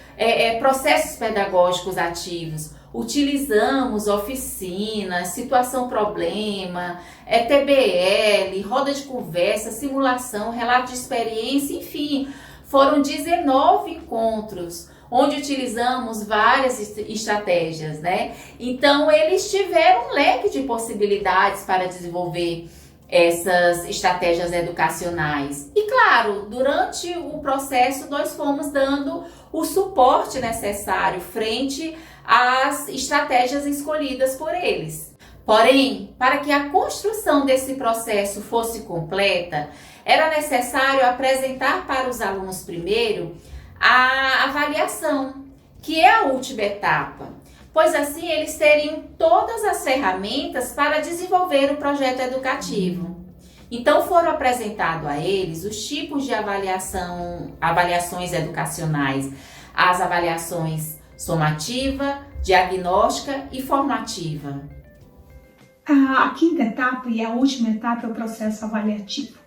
processos pedagógicos ativos. Utilizamos oficinas, situação-problema, TBL, roda de conversa, simulação, relato de experiência, enfim, foram 19 encontros onde utilizamos várias estratégias, né? Então, eles tiveram um leque de possibilidades para desenvolver essas estratégias educacionais. E claro, durante o processo nós fomos dando o suporte necessário frente às estratégias escolhidas por eles. Porém, para que a construção desse processo fosse completa, era necessário apresentar para os alunos primeiro a avaliação, que é a última etapa, pois assim eles teriam todas as ferramentas para desenvolver o projeto educativo. Então foram apresentados a eles os tipos de avaliações educacionais, as avaliações somativa, diagnóstica e formativa. A quinta etapa e a última etapa é o processo avaliativo.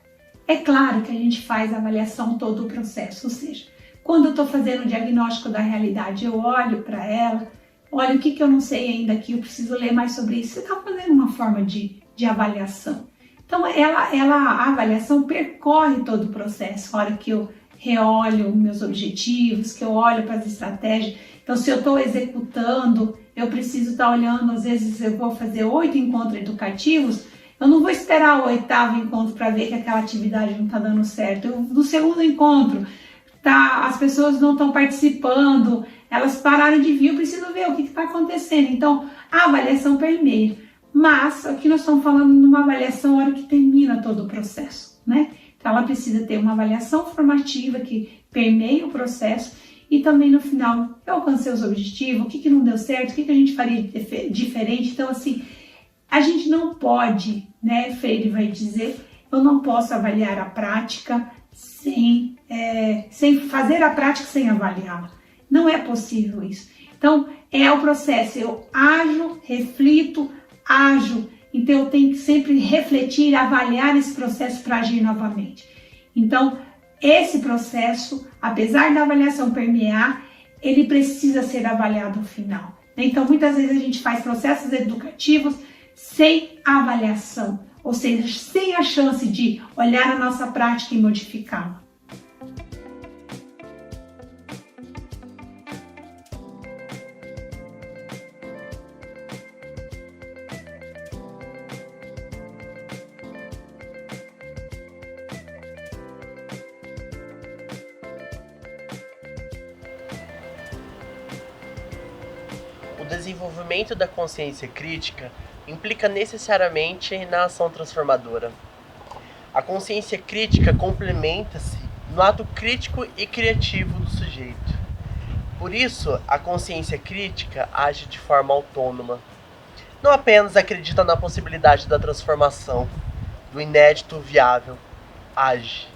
É claro que a gente faz a avaliação todo o processo, ou seja, quando eu estou fazendo o diagnóstico da realidade, eu olho para ela, olha o que eu não sei ainda aqui, eu preciso ler mais sobre isso. Você está fazendo uma forma de avaliação. Então, a avaliação percorre todo o processo. A hora que eu reolho meus objetivos, que eu olho para as estratégias. Então, se eu estou executando, eu preciso estar olhando, às vezes eu vou fazer 8 encontros educativos, eu não vou esperar o 8º encontro para ver que aquela atividade não está dando certo. No segundo encontro, as pessoas não estão participando, elas pararam de vir, eu preciso ver o que está acontecendo. Então, a avaliação permeia. Mas, aqui nós estamos falando de uma avaliação na hora que termina todo o processo, né? Então, ela precisa ter uma avaliação formativa que permeia o processo e também no final, eu alcancei os objetivos, o que não deu certo, o que a gente faria diferente. Então, assim, a gente não pode, né, Freire vai dizer, eu não posso avaliar a prática sem fazer a prática sem avaliá-la. Não é possível isso. Então, é o processo, eu ajo, reflito, ajo, então eu tenho que sempre refletir, avaliar esse processo para agir novamente. Então, esse processo, apesar da avaliação permear, ele precisa ser avaliado no final. Então, muitas vezes a gente faz processos educativos sem avaliação, ou seja, sem a chance de olhar a nossa prática e modificá-la. O desenvolvimento da consciência crítica implica necessariamente na ação transformadora. A consciência crítica complementa-se no ato crítico e criativo do sujeito. Por isso, a consciência crítica age de forma autônoma. Não apenas acredita na possibilidade da transformação, do inédito viável, age.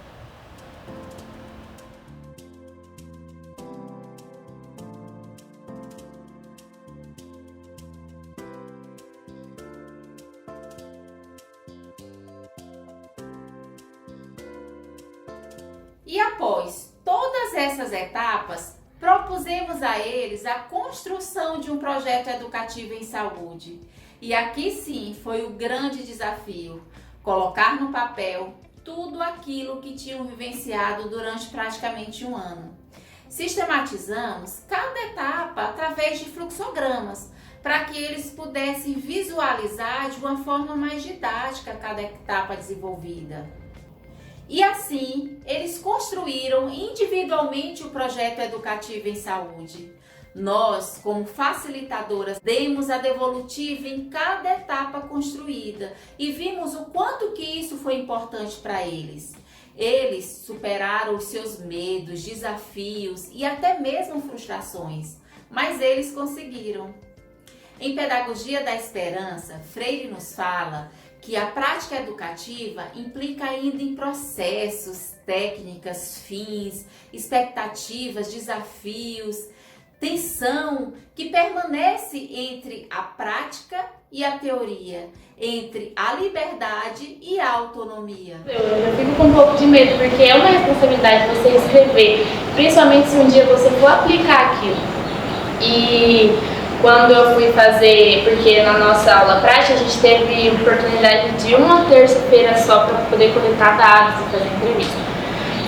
E após todas essas etapas, propusemos a eles a construção de um projeto educativo em saúde. E aqui sim foi o grande desafio, colocar no papel tudo aquilo que tinham vivenciado durante praticamente um ano. Sistematizamos cada etapa através de fluxogramas, para que eles pudessem visualizar de uma forma mais didática cada etapa desenvolvida. E assim, eles construíram individualmente o projeto educativo em saúde. Nós, como facilitadoras, demos a devolutiva em cada etapa construída e vimos o quanto que isso foi importante para eles. Eles superaram os seus medos, desafios e até mesmo frustrações, mas eles conseguiram. Em Pedagogia da Esperança, Freire nos fala que a prática educativa implica ainda em processos, técnicas, fins, expectativas, desafios, tensão que permanece entre a prática e a teoria, entre a liberdade e a autonomia. Eu fico com um pouco de medo, porque é uma responsabilidade você escrever, principalmente se um dia você for aplicar aquilo. E quando eu fui fazer, porque na nossa aula prática a gente teve oportunidade de uma terça-feira só para poder coletar dados e fazer entrevista.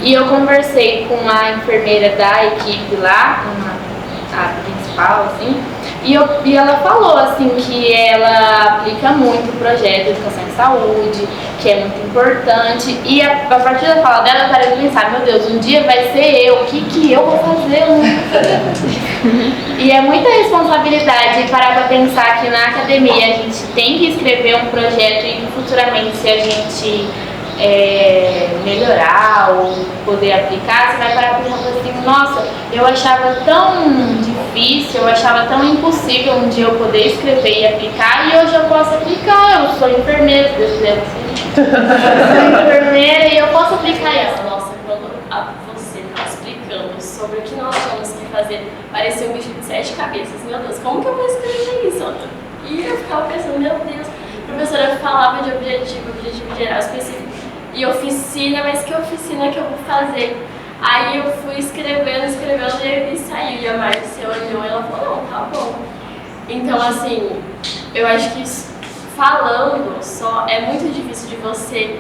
E eu conversei com a enfermeira da equipe lá, a principal, assim, e ela falou, assim, que ela aplica muito o projeto de educação em saúde, que é muito importante, e a partir da fala dela, eu parei de pensar, meu Deus, um dia vai ser eu, o que eu vou fazer? E é muita responsabilidade parar para pensar que na academia a gente tem que escrever um projeto e futuramente, se a gente melhorar ou poder aplicar, você vai parar para pensar assim, nossa, eu achava tão difícil, eu achava tão impossível um dia eu poder escrever e aplicar, e hoje eu posso aplicar, eu sou enfermeira, se Deus quiser, eu sou enfermeira e eu posso aplicar isso. Nossa, quando você está explicando sobre o que nós temos que fazer, parecia um bicho de 7 cabeças, meu Deus, como que eu vou escrever isso? E eu ficava pensando, meu Deus, a professora falava de objetivo geral específico, e oficina, mas que oficina que eu vou fazer? Aí eu fui escrevendo e saiu. E a Márcia olhou e ela falou, não, tá bom. Então, assim, eu acho que falando só é muito difícil de você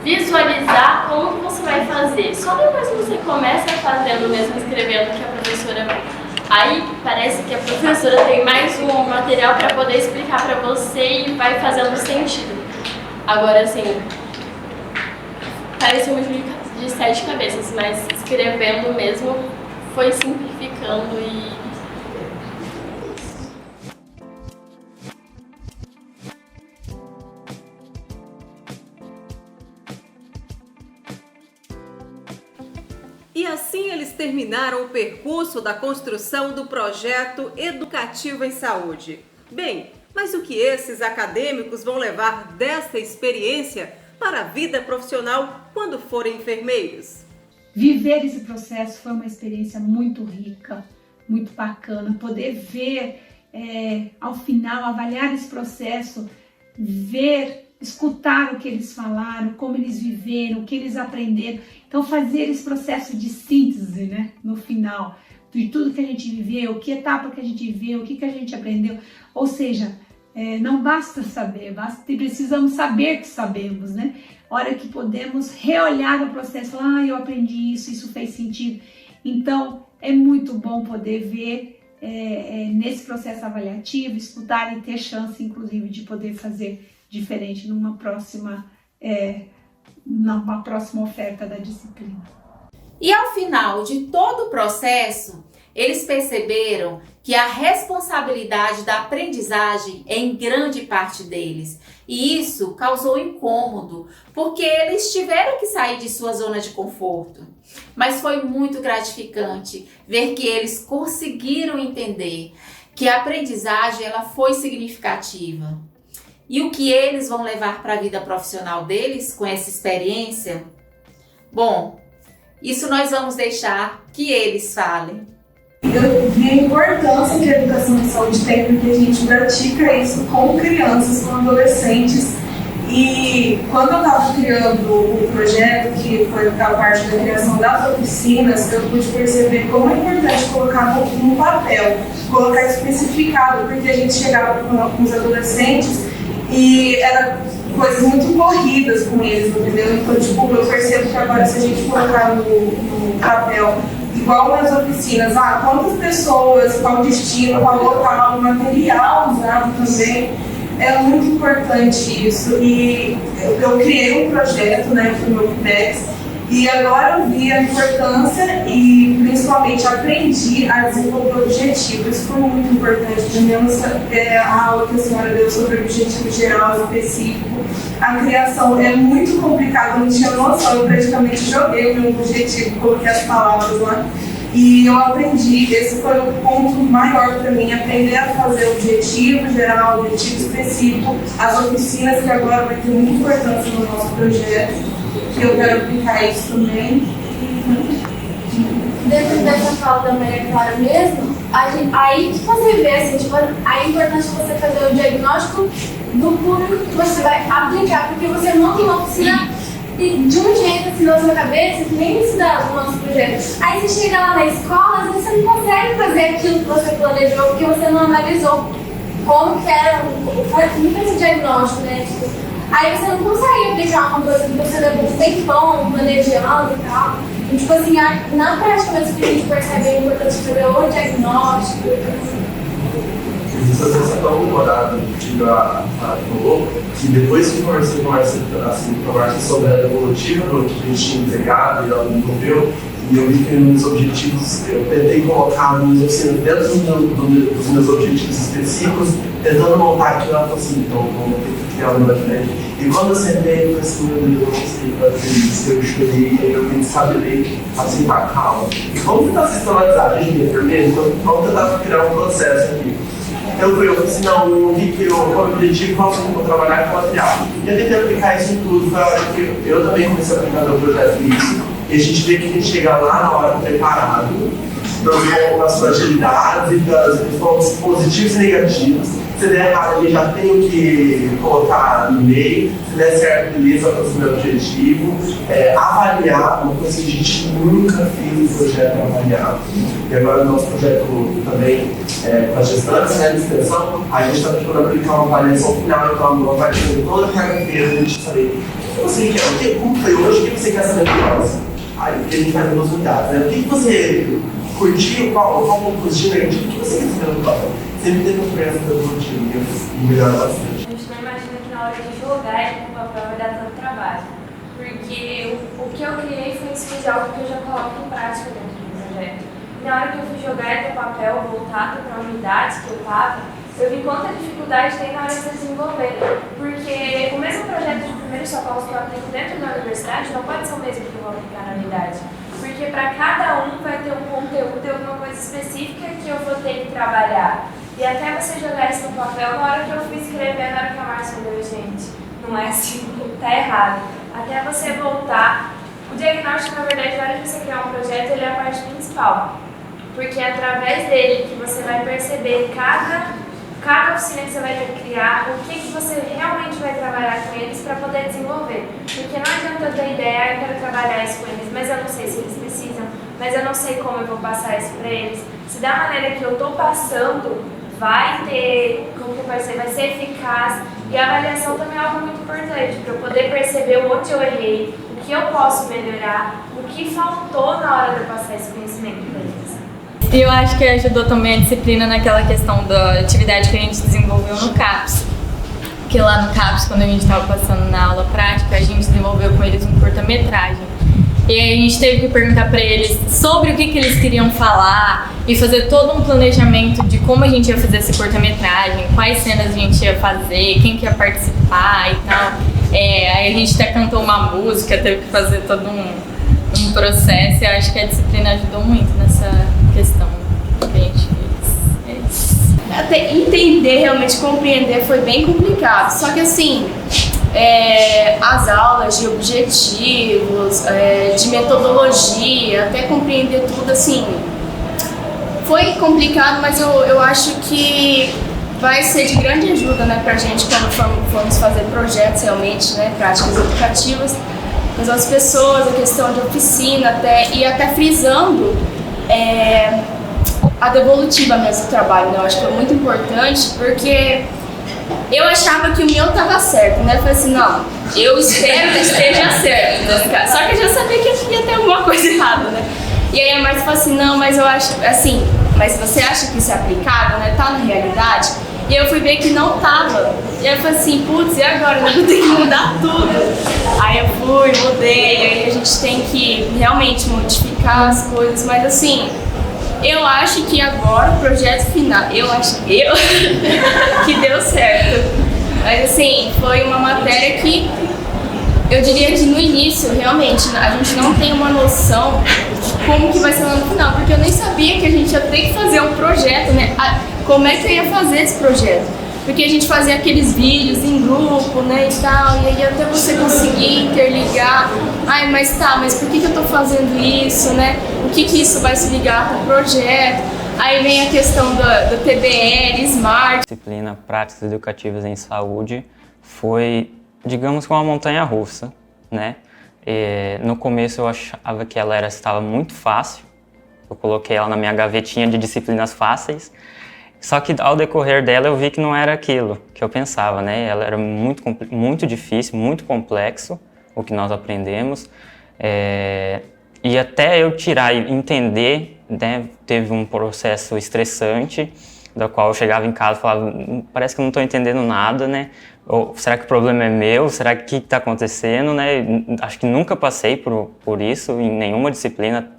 visualizar como que você vai fazer. Só depois que você começa fazendo mesmo, escrevendo, que a professora... Aí parece que a professora tem mais um material para poder explicar para você e vai fazendo sentido. Agora, assim... Parece um bicho de 7 cabeças, mas escrevendo mesmo foi simplificando e... E assim eles terminaram o percurso da construção do projeto Educativo em Saúde. Bem, mas o que esses acadêmicos vão levar dessa experiência para a vida profissional quando forem enfermeiros? Viver esse processo foi uma experiência muito rica, muito bacana. Poder ver, ao final, avaliar esse processo, ver, escutar o que eles falaram, como eles viveram, o que eles aprenderam. Então, fazer esse processo de síntese, né, no final, de tudo que a gente viveu, que etapa que a gente viveu, o que a gente aprendeu. Ou seja, não basta saber, precisamos saber que sabemos, né? Hora que podemos reolhar o processo, eu aprendi isso, isso fez sentido. Então, é muito bom poder ver nesse processo avaliativo, escutar e ter chance, inclusive, de poder fazer diferente numa próxima oferta da disciplina. E ao final de todo o processo, eles perceberam que a responsabilidade da aprendizagem é em grande parte deles. E isso causou incômodo, porque eles tiveram que sair de sua zona de conforto. Mas foi muito gratificante ver que eles conseguiram entender que a aprendizagem ela foi significativa. E o que eles vão levar para a vida profissional deles com essa experiência? Bom, isso nós vamos deixar que eles falem. Eu vi a importância que a educação de saúde tem, porque a gente pratica isso com crianças, com adolescentes. E quando eu estava criando o projeto, que foi a parte da criação das oficinas, eu pude perceber como é importante colocar no papel, colocar especificado, porque a gente chegava com os adolescentes e era coisas muito corridas com eles, entendeu? Então, eu percebo que agora, se a gente colocar no papel, igual nas oficinas, quantas pessoas, qual destino, qual local, material usado também, é muito importante isso. E eu criei um projeto, né, para o meu PIBEX, E agora eu vi a importância e principalmente aprendi a desenvolver objetivos. Isso foi muito importante para mim. A aula que a senhora deu sobre objetivo geral específico. A criação é muito complicada, eu não tinha noção, eu praticamente joguei o meu objetivo, coloquei as palavras lá. E eu aprendi, esse foi o ponto maior para mim, aprender a fazer objetivo geral, objetivo específico, as oficinas que agora vai ter muita importância no nosso projeto, que eu quero aplicar isso também. Dentro dessa fala da Maria Clara mesmo, aí que você vê assim, tipo, a importância de você fazer o diagnóstico do público que você vai aplicar, porque você monta uma oficina de um jeito assim na sua cabeça que nem isso dá no nosso projeto. Aí você chega lá na escola, às vezes você não consegue fazer aquilo que você planejou porque você não analisou como que era esse diagnóstico, né? Tipo, aí você não consegue aplicar uma coisa que você levou um tempão planejando e tal. E, tipo assim, na prática mesmo que a gente percebe a importância de fazer o diagnóstico. Isso às vezes é tão demorado, que depois que conversa sobre a evolutiva do que a gente tinha entregado e ela desenvolveu, e eu vi que nos objetivos, eu tentei colocar nos oficinas dentro dos meus objetivos específicos, tentando montar aquilo, ela falou assim, então vamos ter que criar uma diferente. E quando eu sentei, eu falei assim, meu Deus, eu não sei fazer isso, eu chorei, aí eu me estabilizei, assim, tá, calma. Vamos tentar sistematizar, a gente enfermeiro, vamos tentar criar um processo aqui. Então eu falei assim, não, eu vi que o objetivo qual que eu vou trabalhar com material. E eu tentei aplicar isso em tudo, foi a hora que eu também comecei a aplicar meu projeto nisso. E a gente vê que a gente chega lá na hora preparado, com as fragilidades e dos pontos positivos e negativos. Se der errado, a gente já tem que colocar no meio. Se der certo, beleza, para o meu objetivo. Avaliar, uma coisa que a gente nunca fez no projeto, avaliar. E agora no nosso projeto também, com as gestantes, né, de extensão, a gente está tentando aplicar uma avaliação final, então a Lua vai ter toda a carga-feira, a gente saber o que você quer, como foi hoje, o que você quer saber de nós. Aí a gente faz duas unidades, né? O que você curtiu, qual ponto positivo, negativo, o que você quer saber do papel? Sempre teve uma experiência evolutiva e melhora bastante. A gente não imagina que na hora de jogar ele no papel vai dar tanto trabalho. Porque o que eu criei foi em cima de algo que eu já coloco em prática dentro do projeto. E na hora que eu fui jogar ele no papel voltado para a unidade que eu estava, eu vi quanta dificuldade tem na hora de se desenvolver. Porque o mesmo projeto de primeiros socorros que eu aplico dentro da universidade não pode ser o mesmo que eu vou aplicar na unidade. Porque para cada um vai ter um conteúdo e alguma coisa específica que eu vou ter que trabalhar. E até você jogar isso no papel, na hora que eu fui escrever, na hora que a Márcia falou, gente, não é assim, tá errado. Até você voltar. O diagnóstico, na verdade, na hora de você criar um projeto, ele é a parte principal. Porque é através dele que você vai perceber cada oficina que você vai ter que criar, o que você realmente vai trabalhar com eles para poder desenvolver. Porque não adianta eu ter ideia, eu quero trabalhar isso com eles, mas eu não sei se eles precisam, mas eu não sei como eu vou passar isso para eles. Se da maneira que eu estou passando, vai ter, como que vai ser eficaz. E a avaliação também é algo muito importante, para eu poder perceber onde eu errei, o que eu posso melhorar, o que faltou na hora de eu passar esse conhecimento para eles. E eu acho que ajudou também a disciplina naquela questão da atividade que a gente desenvolveu no CAPS. Porque lá no CAPS, quando a gente estava passando na aula prática, a gente desenvolveu com eles um curta-metragem. E aí a gente teve que perguntar para eles sobre o que eles queriam falar e fazer todo um planejamento de como a gente ia fazer esse curta-metragem, quais cenas a gente ia fazer, quem que ia participar e tal. Aí a gente até cantou uma música, teve que fazer todo um processo, e eu acho que a disciplina ajudou muito nessa questão que a gente fez. Até entender, realmente compreender foi bem complicado, só que assim, as aulas de objetivos, de metodologia, até compreender tudo assim, foi complicado, mas eu acho que vai ser de grande ajuda, né, pra gente quando formos fazer projetos realmente, né, práticas educativas, com as pessoas, a questão de oficina, até frisando a devolutiva mesmo do trabalho, né? Eu acho que é muito importante, porque eu achava que o meu estava certo, né? Eu falei assim, não, eu espero que esteja certo, né? Só que eu já sabia que ia ter alguma coisa errada, né? E aí a Márcia falou assim, não, mas eu acho, assim, mas você acha que isso é aplicável, né? Tá na realidade? E eu fui ver que não tava. E aí eu falei assim, putz, e agora? Eu vou ter que mudar tudo. Aí eu fui, mudei, aí a gente tem que realmente modificar as coisas, mas assim, eu acho que agora o projeto final, eu que deu certo. Mas assim, foi uma matéria que eu diria que no início, realmente, a gente não tem uma noção de como que vai ser lá no final, porque eu nem sabia que a gente ia ter que fazer um projeto, né? Como é que eu ia fazer esse projeto? Porque a gente fazia aqueles vídeos em grupo, né, e tal, e aí até você conseguir interligar, mas por que eu tô fazendo isso, né? O que isso vai se ligar com o projeto? Aí vem a questão do TBL, Smart. A disciplina Práticas Educativas em Saúde foi, digamos, uma montanha-russa, né? No começo eu achava que ela estava muito fácil, eu coloquei ela na minha gavetinha de disciplinas fáceis, só que ao decorrer dela eu vi que não era aquilo que eu pensava, né? Ela era muito difícil, muito complexo o que nós aprendemos, e até eu tirar e entender, né, teve um processo estressante, da qual eu chegava em casa e falava, parece que eu não estou entendendo nada, né? Ou será que o problema é meu? Será que o que está acontecendo, né? Acho que nunca passei por isso em nenhuma disciplina,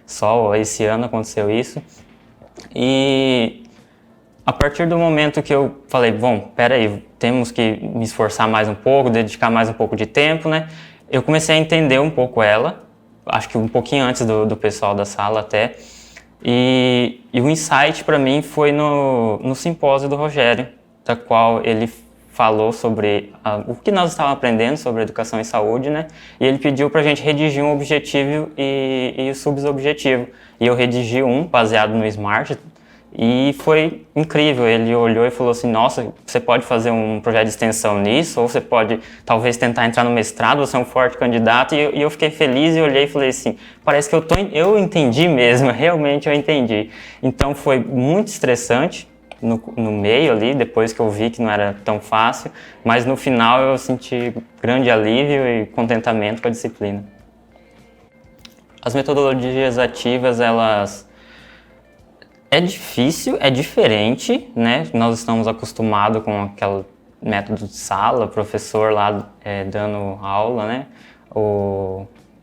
só esse ano aconteceu isso. E a partir do momento que eu falei, bom, peraí, temos que me esforçar mais um pouco, dedicar mais um pouco de tempo, né? Eu comecei a entender um pouco ela, acho que um pouquinho antes do pessoal da sala até, e o insight para mim foi no simpósio do Rogério, da qual ele falou sobre o que nós estávamos aprendendo sobre educação e saúde, né? E ele pediu para a gente redigir um objetivo e o subobjetivo. E eu redigi um baseado no Smart e foi incrível. Ele olhou e falou assim, nossa, você pode fazer um projeto de extensão nisso, ou você pode talvez tentar entrar no mestrado, você é um forte candidato. E eu fiquei feliz e olhei e falei assim, parece que eu entendi mesmo, realmente eu entendi. Então foi muito estressante no meio ali, depois que eu vi que não era tão fácil, mas no final eu senti grande alívio e contentamento com a disciplina. As metodologias ativas, elas... É difícil, é diferente, né? Nós estamos acostumados com aquele método de sala, professor lá dando aula, né?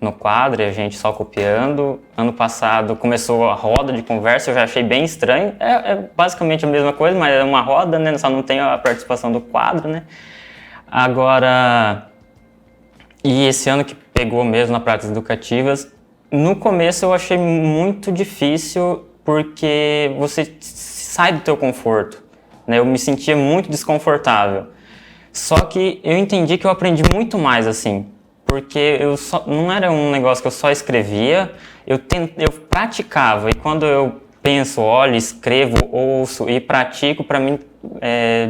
No quadro, a gente só copiando. Ano passado começou a roda de conversa, eu já achei bem estranho. É basicamente a mesma coisa, mas é uma roda, né? Só não tem a participação do quadro, né? Agora, e esse ano que pegou mesmo na práticas educativas, no começo eu achei muito difícil porque você sai do teu conforto, né? Eu me sentia muito desconfortável. Só que eu entendi que eu aprendi muito mais assim. Porque não era um negócio que eu só escrevia, eu praticava, e quando eu penso, olho, escrevo, ouço e pratico, para mim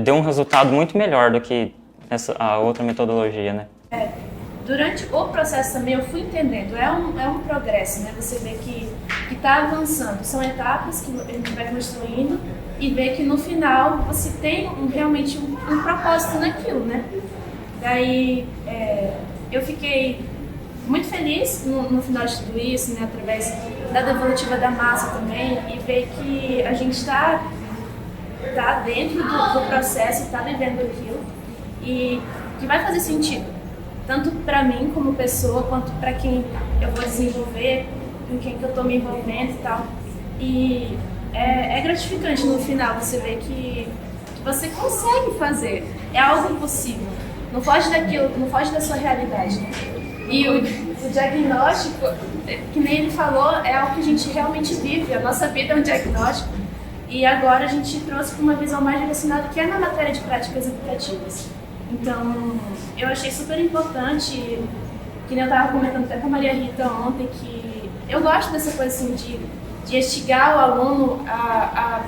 deu um resultado muito melhor do que a outra metodologia, né? Durante o processo também eu fui entendendo, é um progresso, né? Você vê que está avançando, são etapas que a gente vai construindo e vê que no final você tem realmente um propósito naquilo, né? Daí... eu fiquei muito feliz no final de tudo isso, né, através da devolutiva da massa também, e ver que a gente está dentro do processo, está vivendo aquilo, e que vai fazer sentido, tanto para mim como pessoa, quanto para quem eu vou desenvolver, com quem que eu estou me envolvendo e tal. E é gratificante no final você ver que você consegue fazer, é algo possível. Não foge daquilo, não foge da sua realidade, né? E o diagnóstico, que nem ele falou, é algo que a gente realmente vive. A nossa vida é um diagnóstico. E agora a gente trouxe para uma visão mais direcionada, que é na matéria de práticas educativas. Então, eu achei super importante, que nem eu estava comentando até com a Maria Rita ontem, que eu gosto dessa coisa assim de instigar o aluno a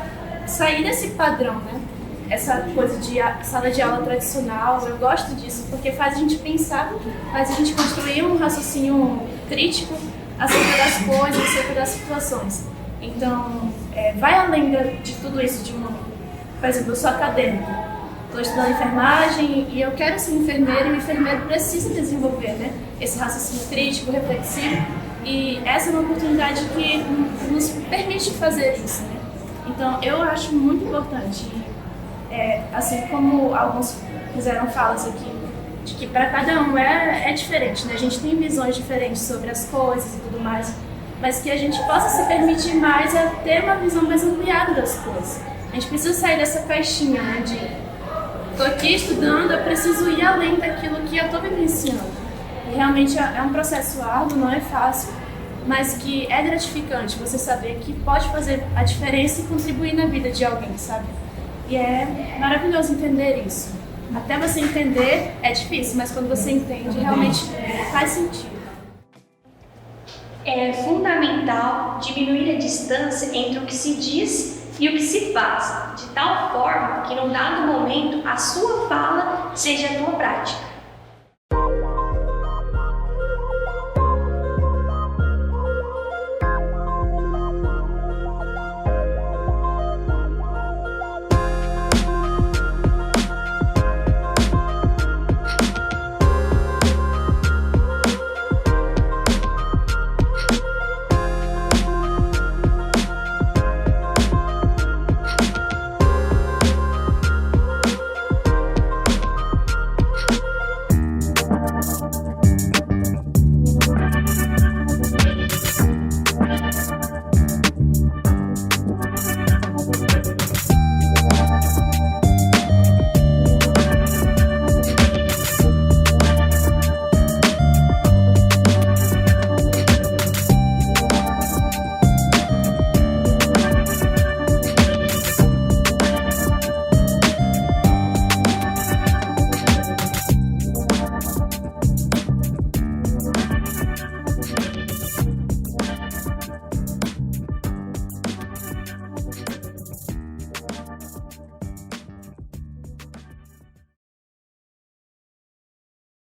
sair desse padrão, né? Essa coisa de sala de aula tradicional, eu gosto disso, porque faz a gente pensar, faz a gente construir um raciocínio crítico acerca das coisas, acerca das situações. Então, vai além de tudo isso, por exemplo, eu sou acadêmica, estou estudando enfermagem e eu quero ser enfermeira, e o enfermeiro precisa desenvolver, né, esse raciocínio crítico, reflexivo, e essa é uma oportunidade que nos permite fazer isso, né? Então, eu acho muito importante. Assim como alguns fizeram falas aqui, de que para cada um é diferente, né? A gente tem visões diferentes sobre as coisas e tudo mais, mas que a gente possa se permitir mais a ter uma visão mais ampliada das coisas. A gente precisa sair dessa caixinha, né, de tô aqui estudando, eu preciso ir além daquilo que eu tô vivenciando. E realmente é um processo árduo, não é fácil, mas que é gratificante você saber que pode fazer a diferença e contribuir na vida de alguém, sabe? E é maravilhoso entender isso. Até você entender é difícil, mas quando você entende, realmente faz sentido. É fundamental diminuir a distância entre o que se diz e o que se faz, de tal forma que, num dado momento, a sua fala seja a tua prática.